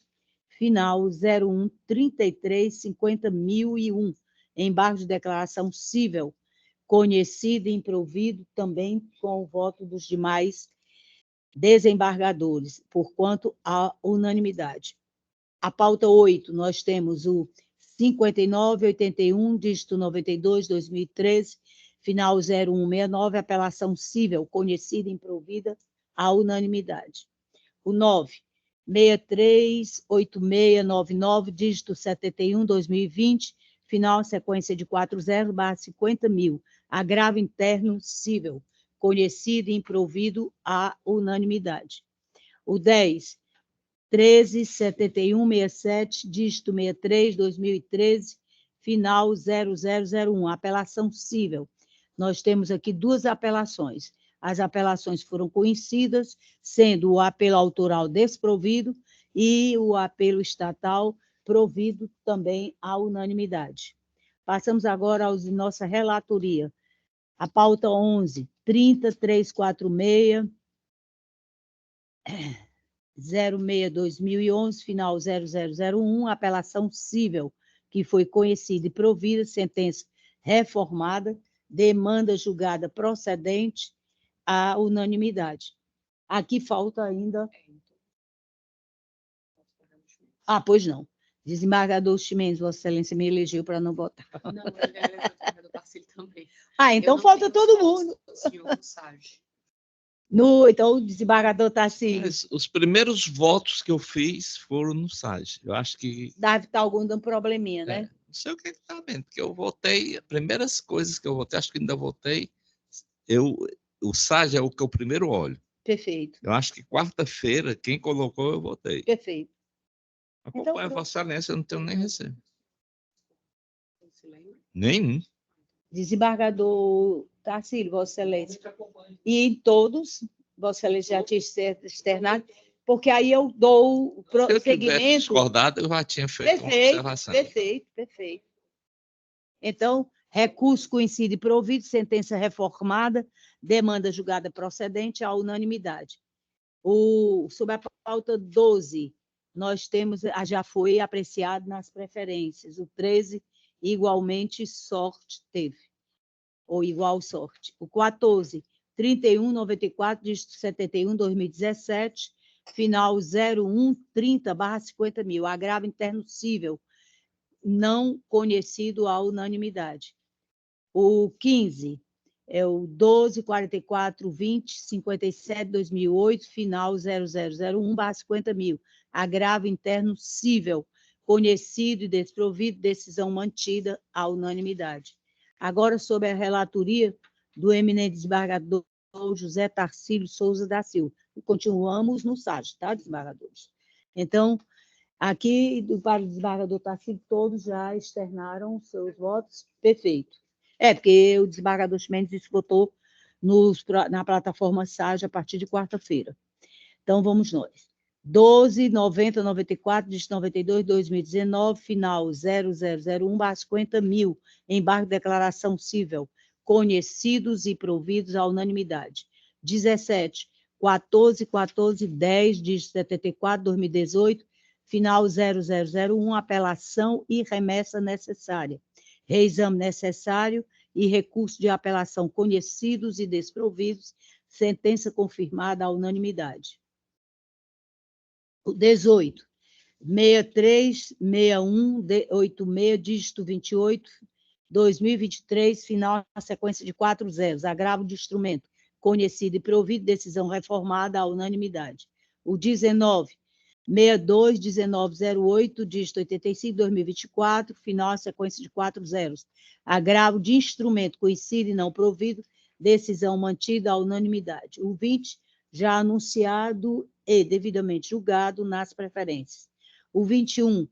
final 01.33.50.001, embargo de declaração cível, conhecido e provido também com o voto dos demais desembargadores, porquanto há unanimidade. A pauta 8, nós temos o 59.81, dígito 92/2013, final 0169, apelação cível, conhecida e provida à unanimidade. O 9, 63.8699, dígito 71/2020, final sequência de 4 zeros/50.000, agravo interno cível, conhecido e provido à unanimidade. O 10, 13.7167, dígito 63/2013, final 0001, apelação cível. Nós temos aqui duas apelações. As apelações foram conhecidas, sendo o apelo autoral desprovido e o apelo estatal provido também à unanimidade. Passamos agora aos de nossa relatoria. A pauta 11, 30346, 06-2011, final 0001, apelação cível, que foi conhecida e provida, sentença reformada, demanda julgada procedente à unanimidade. Aqui falta ainda... Ah, pois não. Desembargador Ximenes, Vossa Excelência me elegeu para não votar. Não, ele é desembargador Tarcílio também. Ah, então falta todo mundo. Senhor Sage. Então, o desembargador Tarcílio. Mas os primeiros votos que eu fiz foram no SAG. Eu acho que... Deve estar algum dando probleminha, né? Não sei o que está vendo, porque eu votei, as primeiras coisas que eu votei, acho que ainda votei, o SAG é o que eu primeiro olho. Perfeito. Eu acho que quarta-feira, quem colocou, eu votei. Perfeito. Acompanha Então, Vossa Excelência, eu não tenho nem receio. Não se lembra? Nenhum. Desembargador Tarcílio, Vossa Excelência. E em todos, Vossa Excelência já tinha externado, porque aí eu dou o Se eu tivesse prosseguimento. discordado, eu já tinha feito uma observação. Perfeito. Então, recurso coincide e provido, sentença reformada, demanda julgada procedente à unanimidade. Sobre a pauta 12, nós temos, já foi apreciado nas preferências. O 13, igualmente, sorte teve, ou igual sorte. O 14, 3194, dígito 71, 2017, final 0130/50 mil, agravo interno cível, não conhecido à unanimidade. O 15 é o 12.44.20.57.2008, final 0001/50 mil, agravo interno cível, conhecido e desprovido, decisão mantida à unanimidade. Agora, sobre a relatoria do eminente desembargador José Tarcílio Souza da Silva. Continuamos no SAG, tá, desembargadores? Então, aqui, para o desembargador Tarcílio, todos já externaram seus votos. Perfeito. Porque o desembargador Ximenes disse que votou na plataforma SAG a partir de quarta-feira. Então, vamos nós. 12.90.94, dígito 92, 2019, final 0001/50 mil, embargo de declaração cível, conhecidos e providos à unanimidade. 17, 14.10, dígito 74, 2018, final 0001, apelação e remessa necessária. Reexame necessário e recurso de apelação conhecidos e desprovidos, sentença confirmada à unanimidade. 18, 63.61.86, dígito 28, 2023, final na sequência de 4 zeros, agravo de instrumento conhecido e provido, decisão reformada à unanimidade. O 19, 62.1908, dígito 85, 2024, final na sequência de 4 zeros, agravo de instrumento conhecido e não provido, decisão mantida à unanimidade. O 20, já anunciado e devidamente julgado nas preferências. O 21,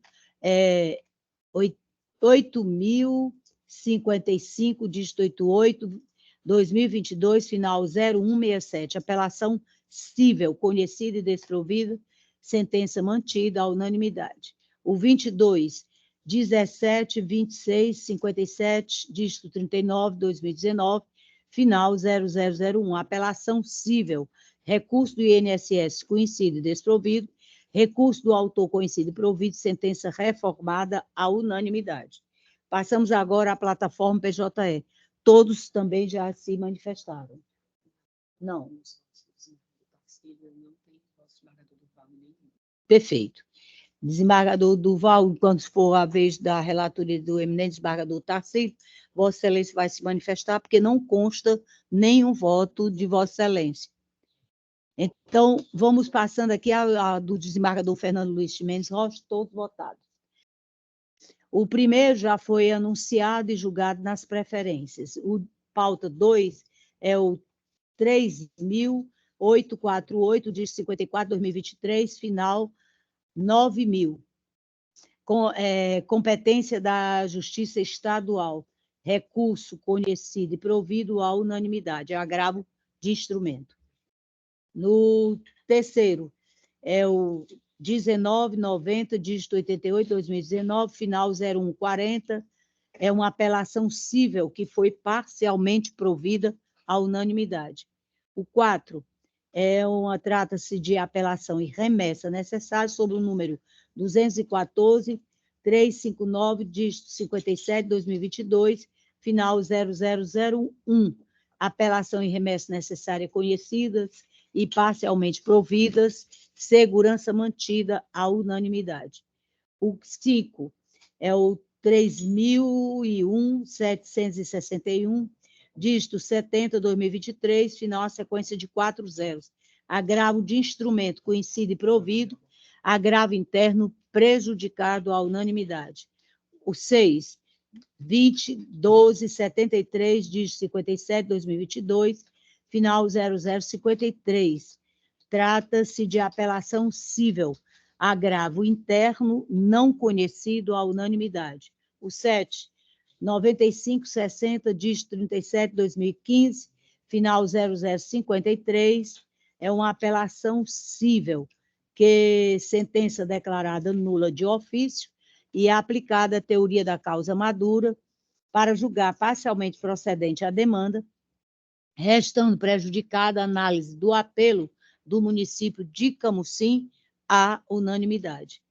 8.055, dígito 88, 2022, final 0167, apelação cível, conhecida e desprovida, sentença mantida à unanimidade. O 22, 17.26.57, dígito 39, 2019, final 0001, apelação cível, recurso do INSS conhecido e desprovido, recurso do autor conhecido e provido, sentença reformada à unanimidade. Passamos agora à plataforma PJE. Todos também já se manifestaram. Não. Perfeito. Desembargador Duval, quando for a vez da relatoria do eminente desembargador Tarcílio, Vossa Excelência vai se manifestar, porque não consta nenhum voto de Vossa Excelência. Então, vamos passando aqui a do desembargador Fernando Luiz Ximenes Rocha, todos votados. O primeiro já foi anunciado e julgado nas preferências. O pauta 2 é o 3.848, de 54, 2023, final 9.000. Competência da Justiça Estadual, recurso conhecido e provido à unanimidade, agravo de instrumento. No terceiro, é o 1990, dígito 88, 2019, final 0140, é uma apelação cível que foi parcialmente provida à unanimidade. O 4 trata-se de apelação e remessa necessária sobre o número 214, 359, dígito 57, 2022, final 0001. Apelação e remessa necessária conhecidas e parcialmente providas, segurança mantida à unanimidade. O 5 é o 3001-761, dígito 70, 2023, final a sequência de 4 zeros. Agravo de instrumento conhecido e provido, agravo interno prejudicado à unanimidade. O 6, 20.12.73, dígito 57, 2022, final 0053. Trata-se de apelação cível, agravo interno não conhecido à unanimidade. O 7, 9560, dígito 37, 2015, final 0053, é uma apelação cível, que sentença declarada nula de ofício e é aplicada a teoria da causa madura para julgar parcialmente procedente a demanda, restando prejudicada a análise do apelo do município de Camusim à unanimidade.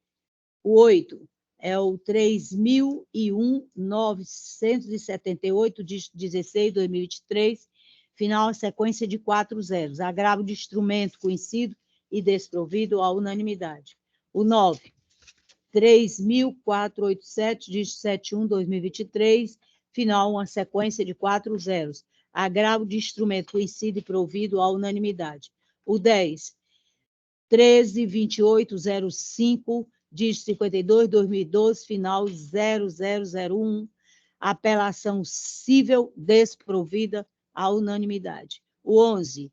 O 8 é o 3001-978, dígito 16, 2023, final a sequência de 4 zeros, agravo de instrumento conhecido e desprovido à unanimidade. O 9, 3.487, dígito 71, 2023, final uma sequência de 4 zeros, agravo de instrumento conhecido e provido à unanimidade. O 10, 13.2805, dígito 52, 2012, final 0001, apelação cível desprovida à unanimidade. O 11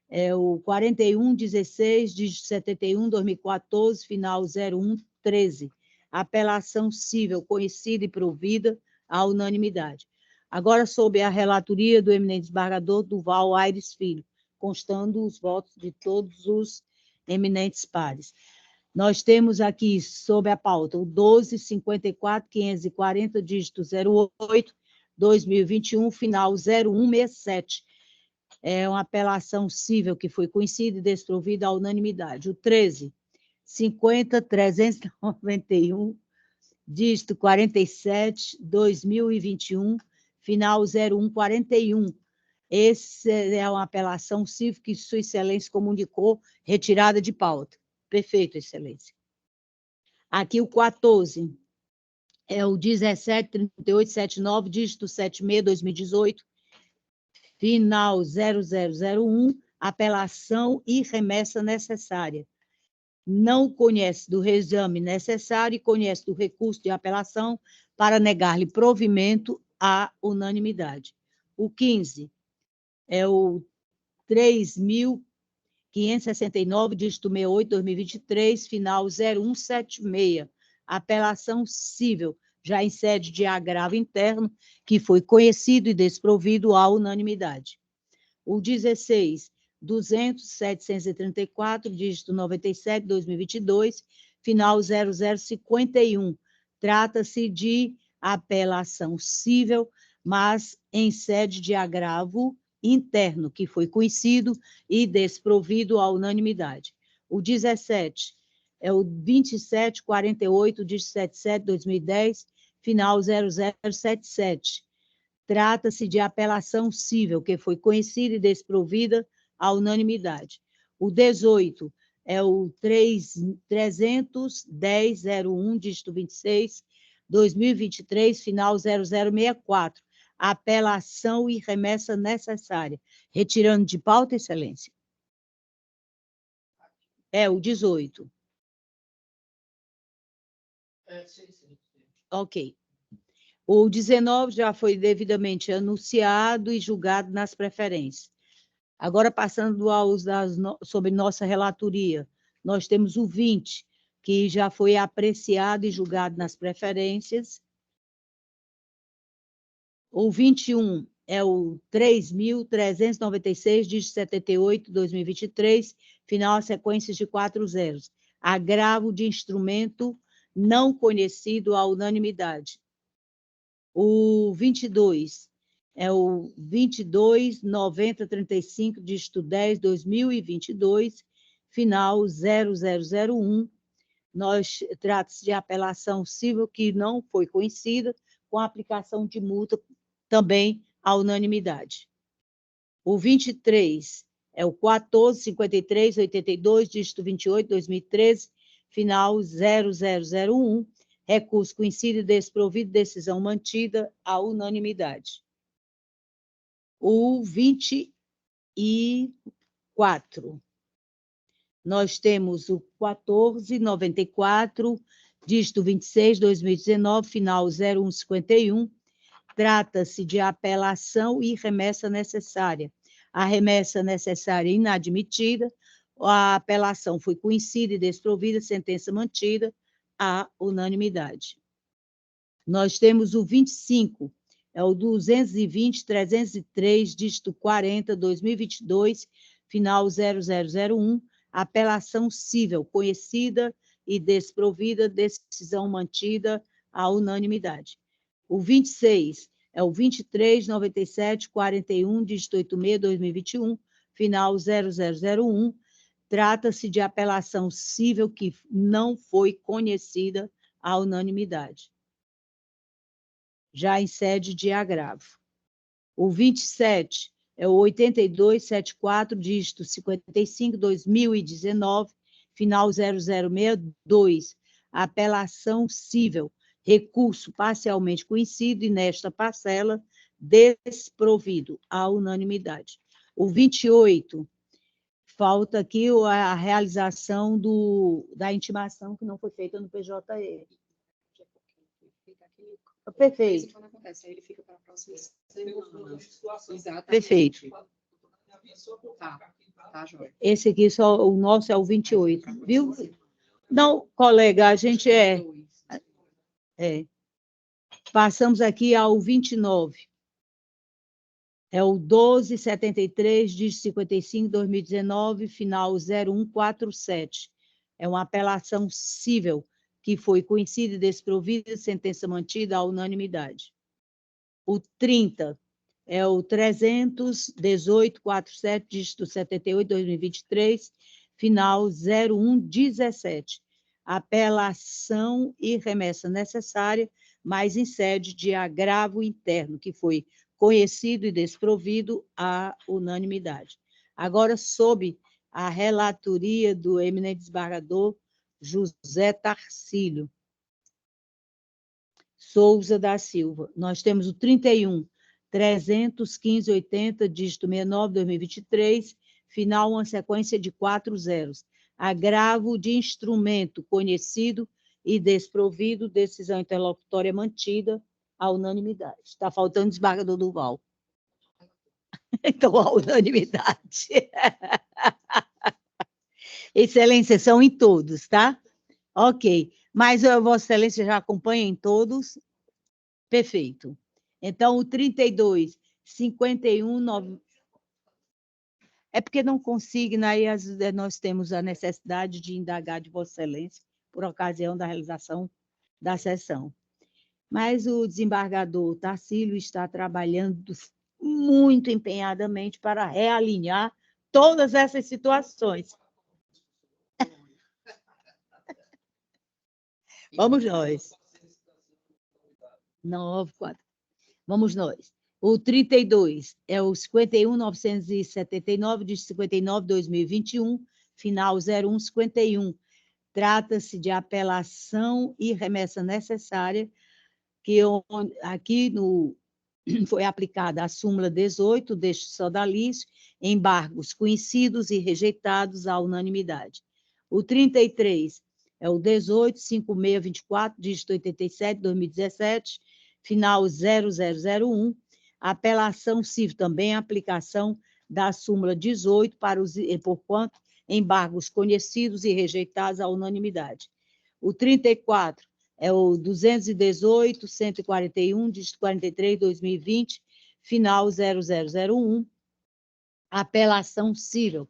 é o 4116, dígito 71, 2014, final 0113, apelação cível conhecida e provida à unanimidade. Agora, sob a relatoria do eminente desembargador Duval Aires Filho, constando os votos de todos os eminentes pares. Nós temos aqui, sob a pauta, o 12.54.540, dígito 08, 2021, final 0167. É uma apelação cível que foi conhecida e desprovida à unanimidade. O 13.50.391, dígito 47, 2021, final 0141. Essa é uma apelação cível que Sua Excelência comunicou, retirada de pauta. Perfeito, Excelência. Aqui o 14 é o 17.3879, dígito 76, 2018, final 0001, apelação e remessa necessária. Não conhece do reexame necessário e conhece do recurso de apelação para negar-lhe provimento à unanimidade. O 15 é o 3.569, dígito 68, 2023, final 0176, apelação cível, já em sede de agravo interno, que foi conhecido e desprovido à unanimidade. O 16, 200.734, dígito 97, 2022, final 0051, trata-se de apelação cível, mas em sede de agravo interno, que foi conhecido e desprovido à unanimidade. O 17 é o 2748, dígito 77, 2010, final 0077. Trata-se de apelação cível, que foi conhecida e desprovida à unanimidade. O 18 é o 310.01, dígito 26, 2023, final 0064. Apelação e remessa necessária. Retirando de pauta, Excelência. É o 18. Ok. O 19 já foi devidamente anunciado e julgado nas preferências. Agora, passando sobre nossa relatoria, nós temos o 20, que já foi apreciado e julgado nas preferências. O 21 é o 3.396, dígito 78, 2023, final a sequência de 4 zeros. Agravo de instrumento não conhecido à unanimidade. O 22 é o 22.9035, dígito 10, 2022, final 0001. Trata-se de apelação civil que não foi conhecida, com aplicação de multa também à unanimidade. O 23 é o 14.5382, dígito 28, 2013, final 0001, recurso conhecido e desprovido, decisão mantida à unanimidade. O 24, nós temos o 14.94, dígito 26, 2019, final 0151, trata-se de apelação e remessa necessária. A remessa necessária é inadmitida, a apelação foi conhecida e desprovida, sentença mantida à unanimidade. Nós temos o 25, é o 220.303, dígito 40, 2022, final 0001, apelação cível, conhecida e desprovida, decisão mantida à unanimidade. O 26 é o 23.97.41, dígito 86, 2021, final 0001, trata-se de apelação cível que não foi conhecida à unanimidade, já em sede de agravo. O 27 é o 82.74, dígito 55, 2019, final 0062, apelação cível, recurso parcialmente conhecido e, nesta parcela, desprovido à unanimidade. O 28, falta aqui a realização da intimação que não foi feita no PJE. Perfeito. Isso quando acontece, aí ele fica para a próxima semana. Exatamente. Perfeito. Tá, joia. Esse aqui, só, o nosso é o 28, viu? Não, colega, a gente é. Passamos aqui ao 29. É o 12.73, dígito 55, 2019, final 0147. É uma apelação cível que foi conhecida e desprovida, sentença mantida à unanimidade. O 30 é o 318.47, dígito 78, 2023, final 0117. Apelação e remessa necessária, mas em sede de agravo interno, que foi conhecido e desprovido à unanimidade. Agora, sob a relatoria do eminente desembargador José Tarcílio Souza da Silva, nós temos o 31, 315.80, dígito 69, 2023, final uma sequência de 4 zeros. Agravo de instrumento conhecido e desprovido, decisão interlocutória mantida à unanimidade. Está faltando o desembargador Duval. Então, a unanimidade. Excelência, são em todos, tá? Ok. Mas Vossa Excelência já acompanha em todos? Perfeito. Então, o 32, 51, 9... É porque não consigna, aí nós temos a necessidade de indagar de Vossa Excelência por ocasião da realização da sessão. Mas o desembargador Tarcílio está trabalhando muito empenhadamente para realinhar todas essas situações. Vamos nós. 9, 4. Vamos nós. O 32 é o 51.979, de 59, 2021, final 0151. Trata-se de apelação e remessa necessária, que aqui foi aplicada a súmula 18 deste sodalício, embargos conhecidos e rejeitados à unanimidade. O 33 é o 18.5624, dígito 87, 2017, final 0001, apelação civil, também a aplicação da súmula 18 por quanto embargos conhecidos e rejeitados à unanimidade. O 34 é o 218.141, dígito 43, 2020, final 0001, apelação civil,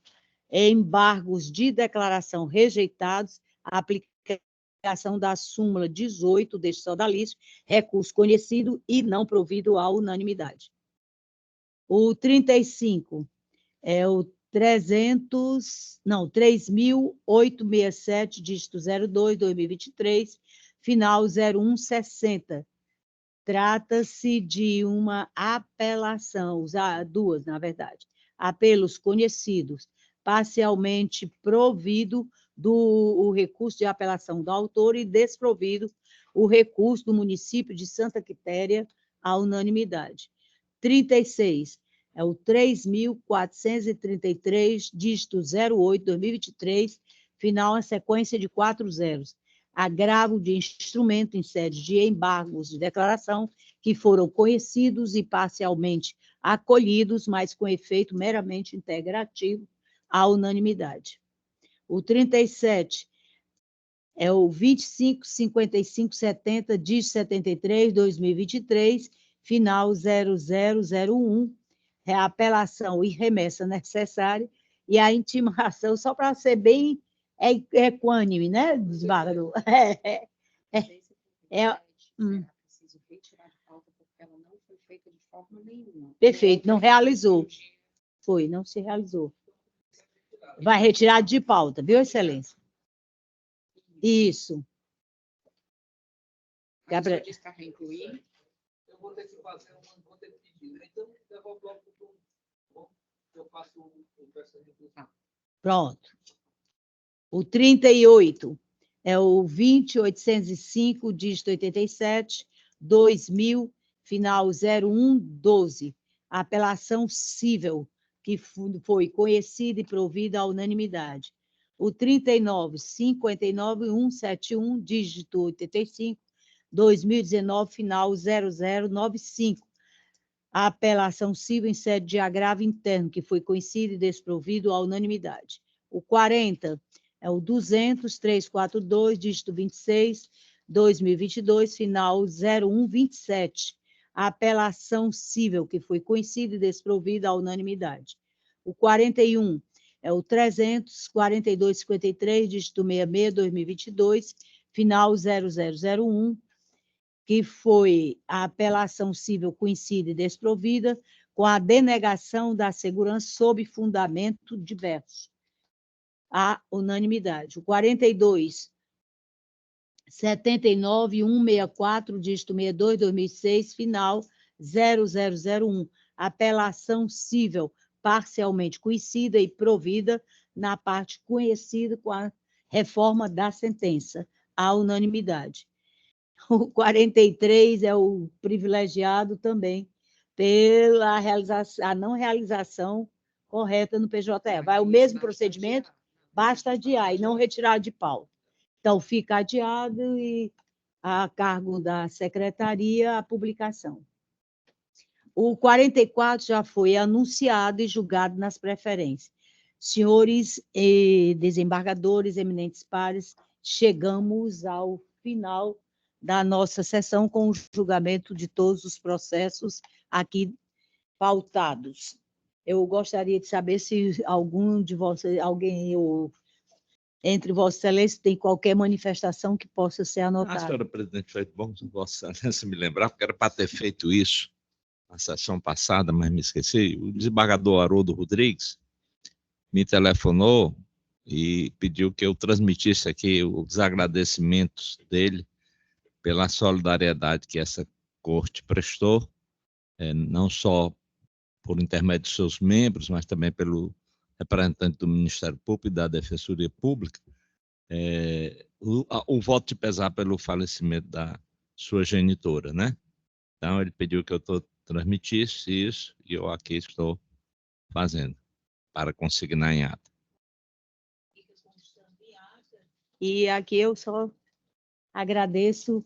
embargos de declaração rejeitados, aplicação da súmula 18 deste sodalício, recurso conhecido e não provido à unanimidade. O 35 é o 3.867, dígito 02, 2023, final 0160. Trata-se de uma apelação, duas, na verdade, apelos conhecidos, parcialmente provido o recurso de apelação do autor e desprovido o recurso do município de Santa Quitéria à unanimidade. 36, é o 3.433, dígito 08, 2023, final a sequência de 4 zeros. Agravo de instrumento em sede de embargos de declaração que foram conhecidos e parcialmente acolhidos, mas com efeito meramente integrativo à unanimidade. O 37 é o 25.55.70, dígito 73, 2023, final 0001, reapelação e remessa necessária, e a intimação, só para ser bem equânime, né, desembargador? Preciso retirar de pauta porque ela não foi feita de forma nenhuma. Perfeito, não realizou. Foi, não se realizou. Vai retirar de pauta, viu, Excelência? Isso. A pessoa disse para reincluir. Eu vou ter que fazer vou ter que pedir, né? Então, devolve logo eu faço o processo de inclusão. Pronto. O 38 é o 20.805, dígito 87, 2000, final 0112. Apelação cível, que foi conhecida e provida à unanimidade. O 39, 59.171, dígito 85, 2019, final 0095. A apelação civil em sede de agravo interno, que foi conhecido e desprovido à unanimidade. O 40 é o 200.342, dígito 26, 2022, final 0127. A apelação civil, que foi conhecida e desprovida à unanimidade. O 41 é o 342.53, dígito 66, 2022, final 0001, que foi a apelação civil conhecida e desprovida, com a denegação da segurança sob fundamento diverso. A unanimidade. O 42, 79.164, dígito 62, 2006, final 0001. Apelação civil parcialmente conhecida e provida na parte conhecida com a reforma da sentença. A unanimidade. O 43 é o privilegiado também pela a não realização correta no PJE. Vai o mesmo procedimento, basta adiar e não retirar de pauta. Então, fica adiado e a cargo da secretaria a publicação. O 44 já foi anunciado e julgado nas preferências. Senhores desembargadores, eminentes pares, chegamos ao final da nossa sessão com o julgamento de todos os processos aqui pautados. Eu gostaria de saber se algum de vocês, alguém entre Vossa Excelência tem qualquer manifestação que possa ser anotada. Senhora presidente, foi bom Vossa Excelência me lembrar, porque era para ter feito isso na sessão passada, mas me esqueci. O desembargador Haroldo Rodrigues me telefonou e pediu que eu transmitisse aqui os agradecimentos dele pela solidariedade que essa corte prestou, não só por intermédio de seus membros, mas também pelo representante do Ministério Público e da Defensoria Pública, o voto de pesar pelo falecimento da sua genitora, né? Então, ele pediu que eu transmitisse isso, e eu aqui estou fazendo, para consignar em ata. E aqui eu só agradeço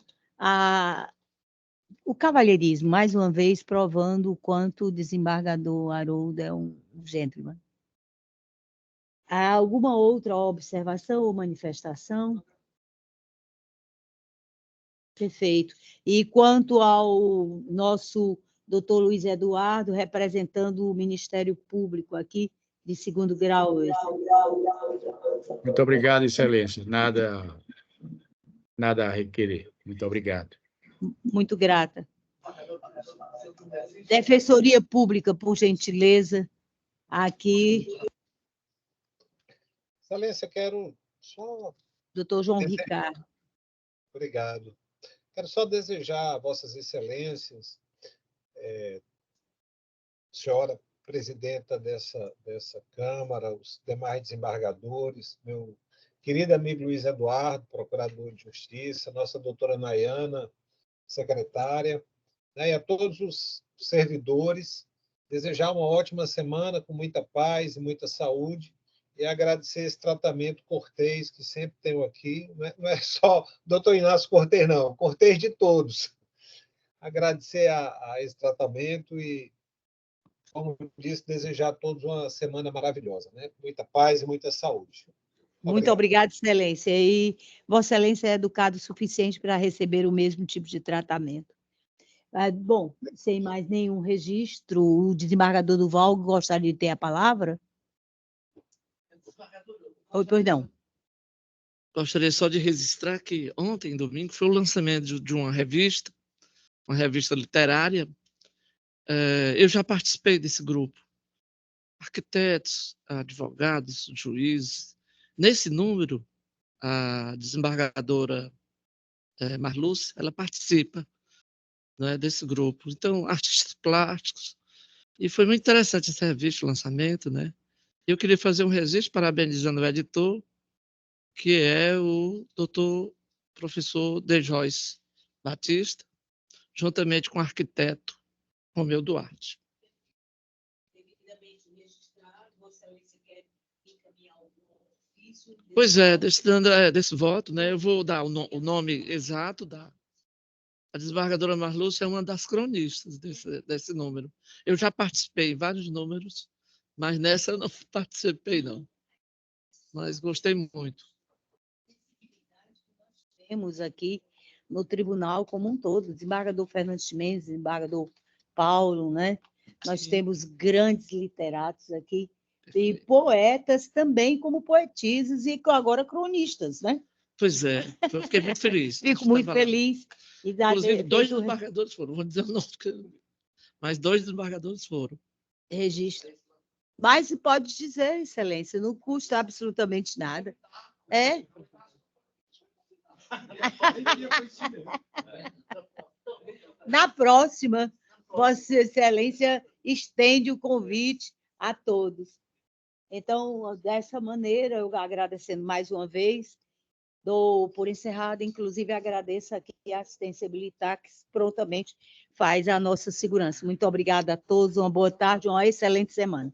o cavalheirismo, mais uma vez, provando o quanto o desembargador Haroldo é um gentleman. Há alguma outra observação ou manifestação? Perfeito. E quanto ao nosso doutor Luiz Eduardo, representando o Ministério Público aqui, de 2º grau. Muito obrigado, Excelência. Nada a requerer. Muito obrigado. Muito grata. Defensoria Pública, por gentileza, aqui, Excelência, quero só... doutor João Ricardo. Obrigado. Quero só desejar a Vossas Excelências, senhora presidenta dessa Câmara, os demais desembargadores, meu querido amigo Luiz Eduardo, procurador de Justiça, nossa doutora Nayana, secretária, né, e a todos os servidores, desejar uma ótima semana com muita paz e muita saúde, e agradecer esse tratamento cortês que sempre tenho aqui, não é só doutor Inácio Cortês, não, cortês de todos. Agradecer a esse tratamento e, como disse, desejar a todos uma semana maravilhosa, né? Muita paz e muita saúde. Muito obrigada, Excelência. E Vossa Excelência é educado o suficiente para receber o mesmo tipo de tratamento. Bom, sem mais nenhum registro, o desembargador Duval gostaria de ter a palavra? Pois não. Gostaria só de registrar que ontem, domingo, foi o lançamento de uma revista literária. Eu já participei desse grupo. Arquitetos, advogados, juízes. Nesse número, a desembargadora Marluce, ela participa, né, desse grupo. Então, artistas plásticos. E foi muito interessante essa revista, o lançamento, né? Eu queria fazer um registro parabenizando o editor, que é o doutor professor De Joyce Batista, juntamente com o arquiteto Romeu Duarte. Pois é, desse voto, né, eu vou dar o nome exato da... A desembargadora Marluce é uma das cronistas desse número. Eu já participei em vários números, mas nessa eu não participei, não. Mas gostei muito. Temos aqui no tribunal como um todo, desembargador Fernandes Mendes, desembargador Paulo, né? Nós temos grandes literatos aqui, e poetas também, como poetisas, e agora cronistas, né? Pois é, eu fiquei muito feliz. Fico muito feliz. Inclusive, 2 desembargadores foram, vou dizer o nome, mas 2 desembargadores foram. Registro. Mas pode dizer, Excelência, não custa absolutamente nada. Na próxima, Vossa Excelência estende o convite a todos. Então, dessa maneira, eu agradecendo mais uma vez, dou por encerrado, inclusive agradeço aqui a Assistência Militar, que prontamente faz a nossa segurança. Muito obrigada a todos, uma boa tarde, uma excelente semana.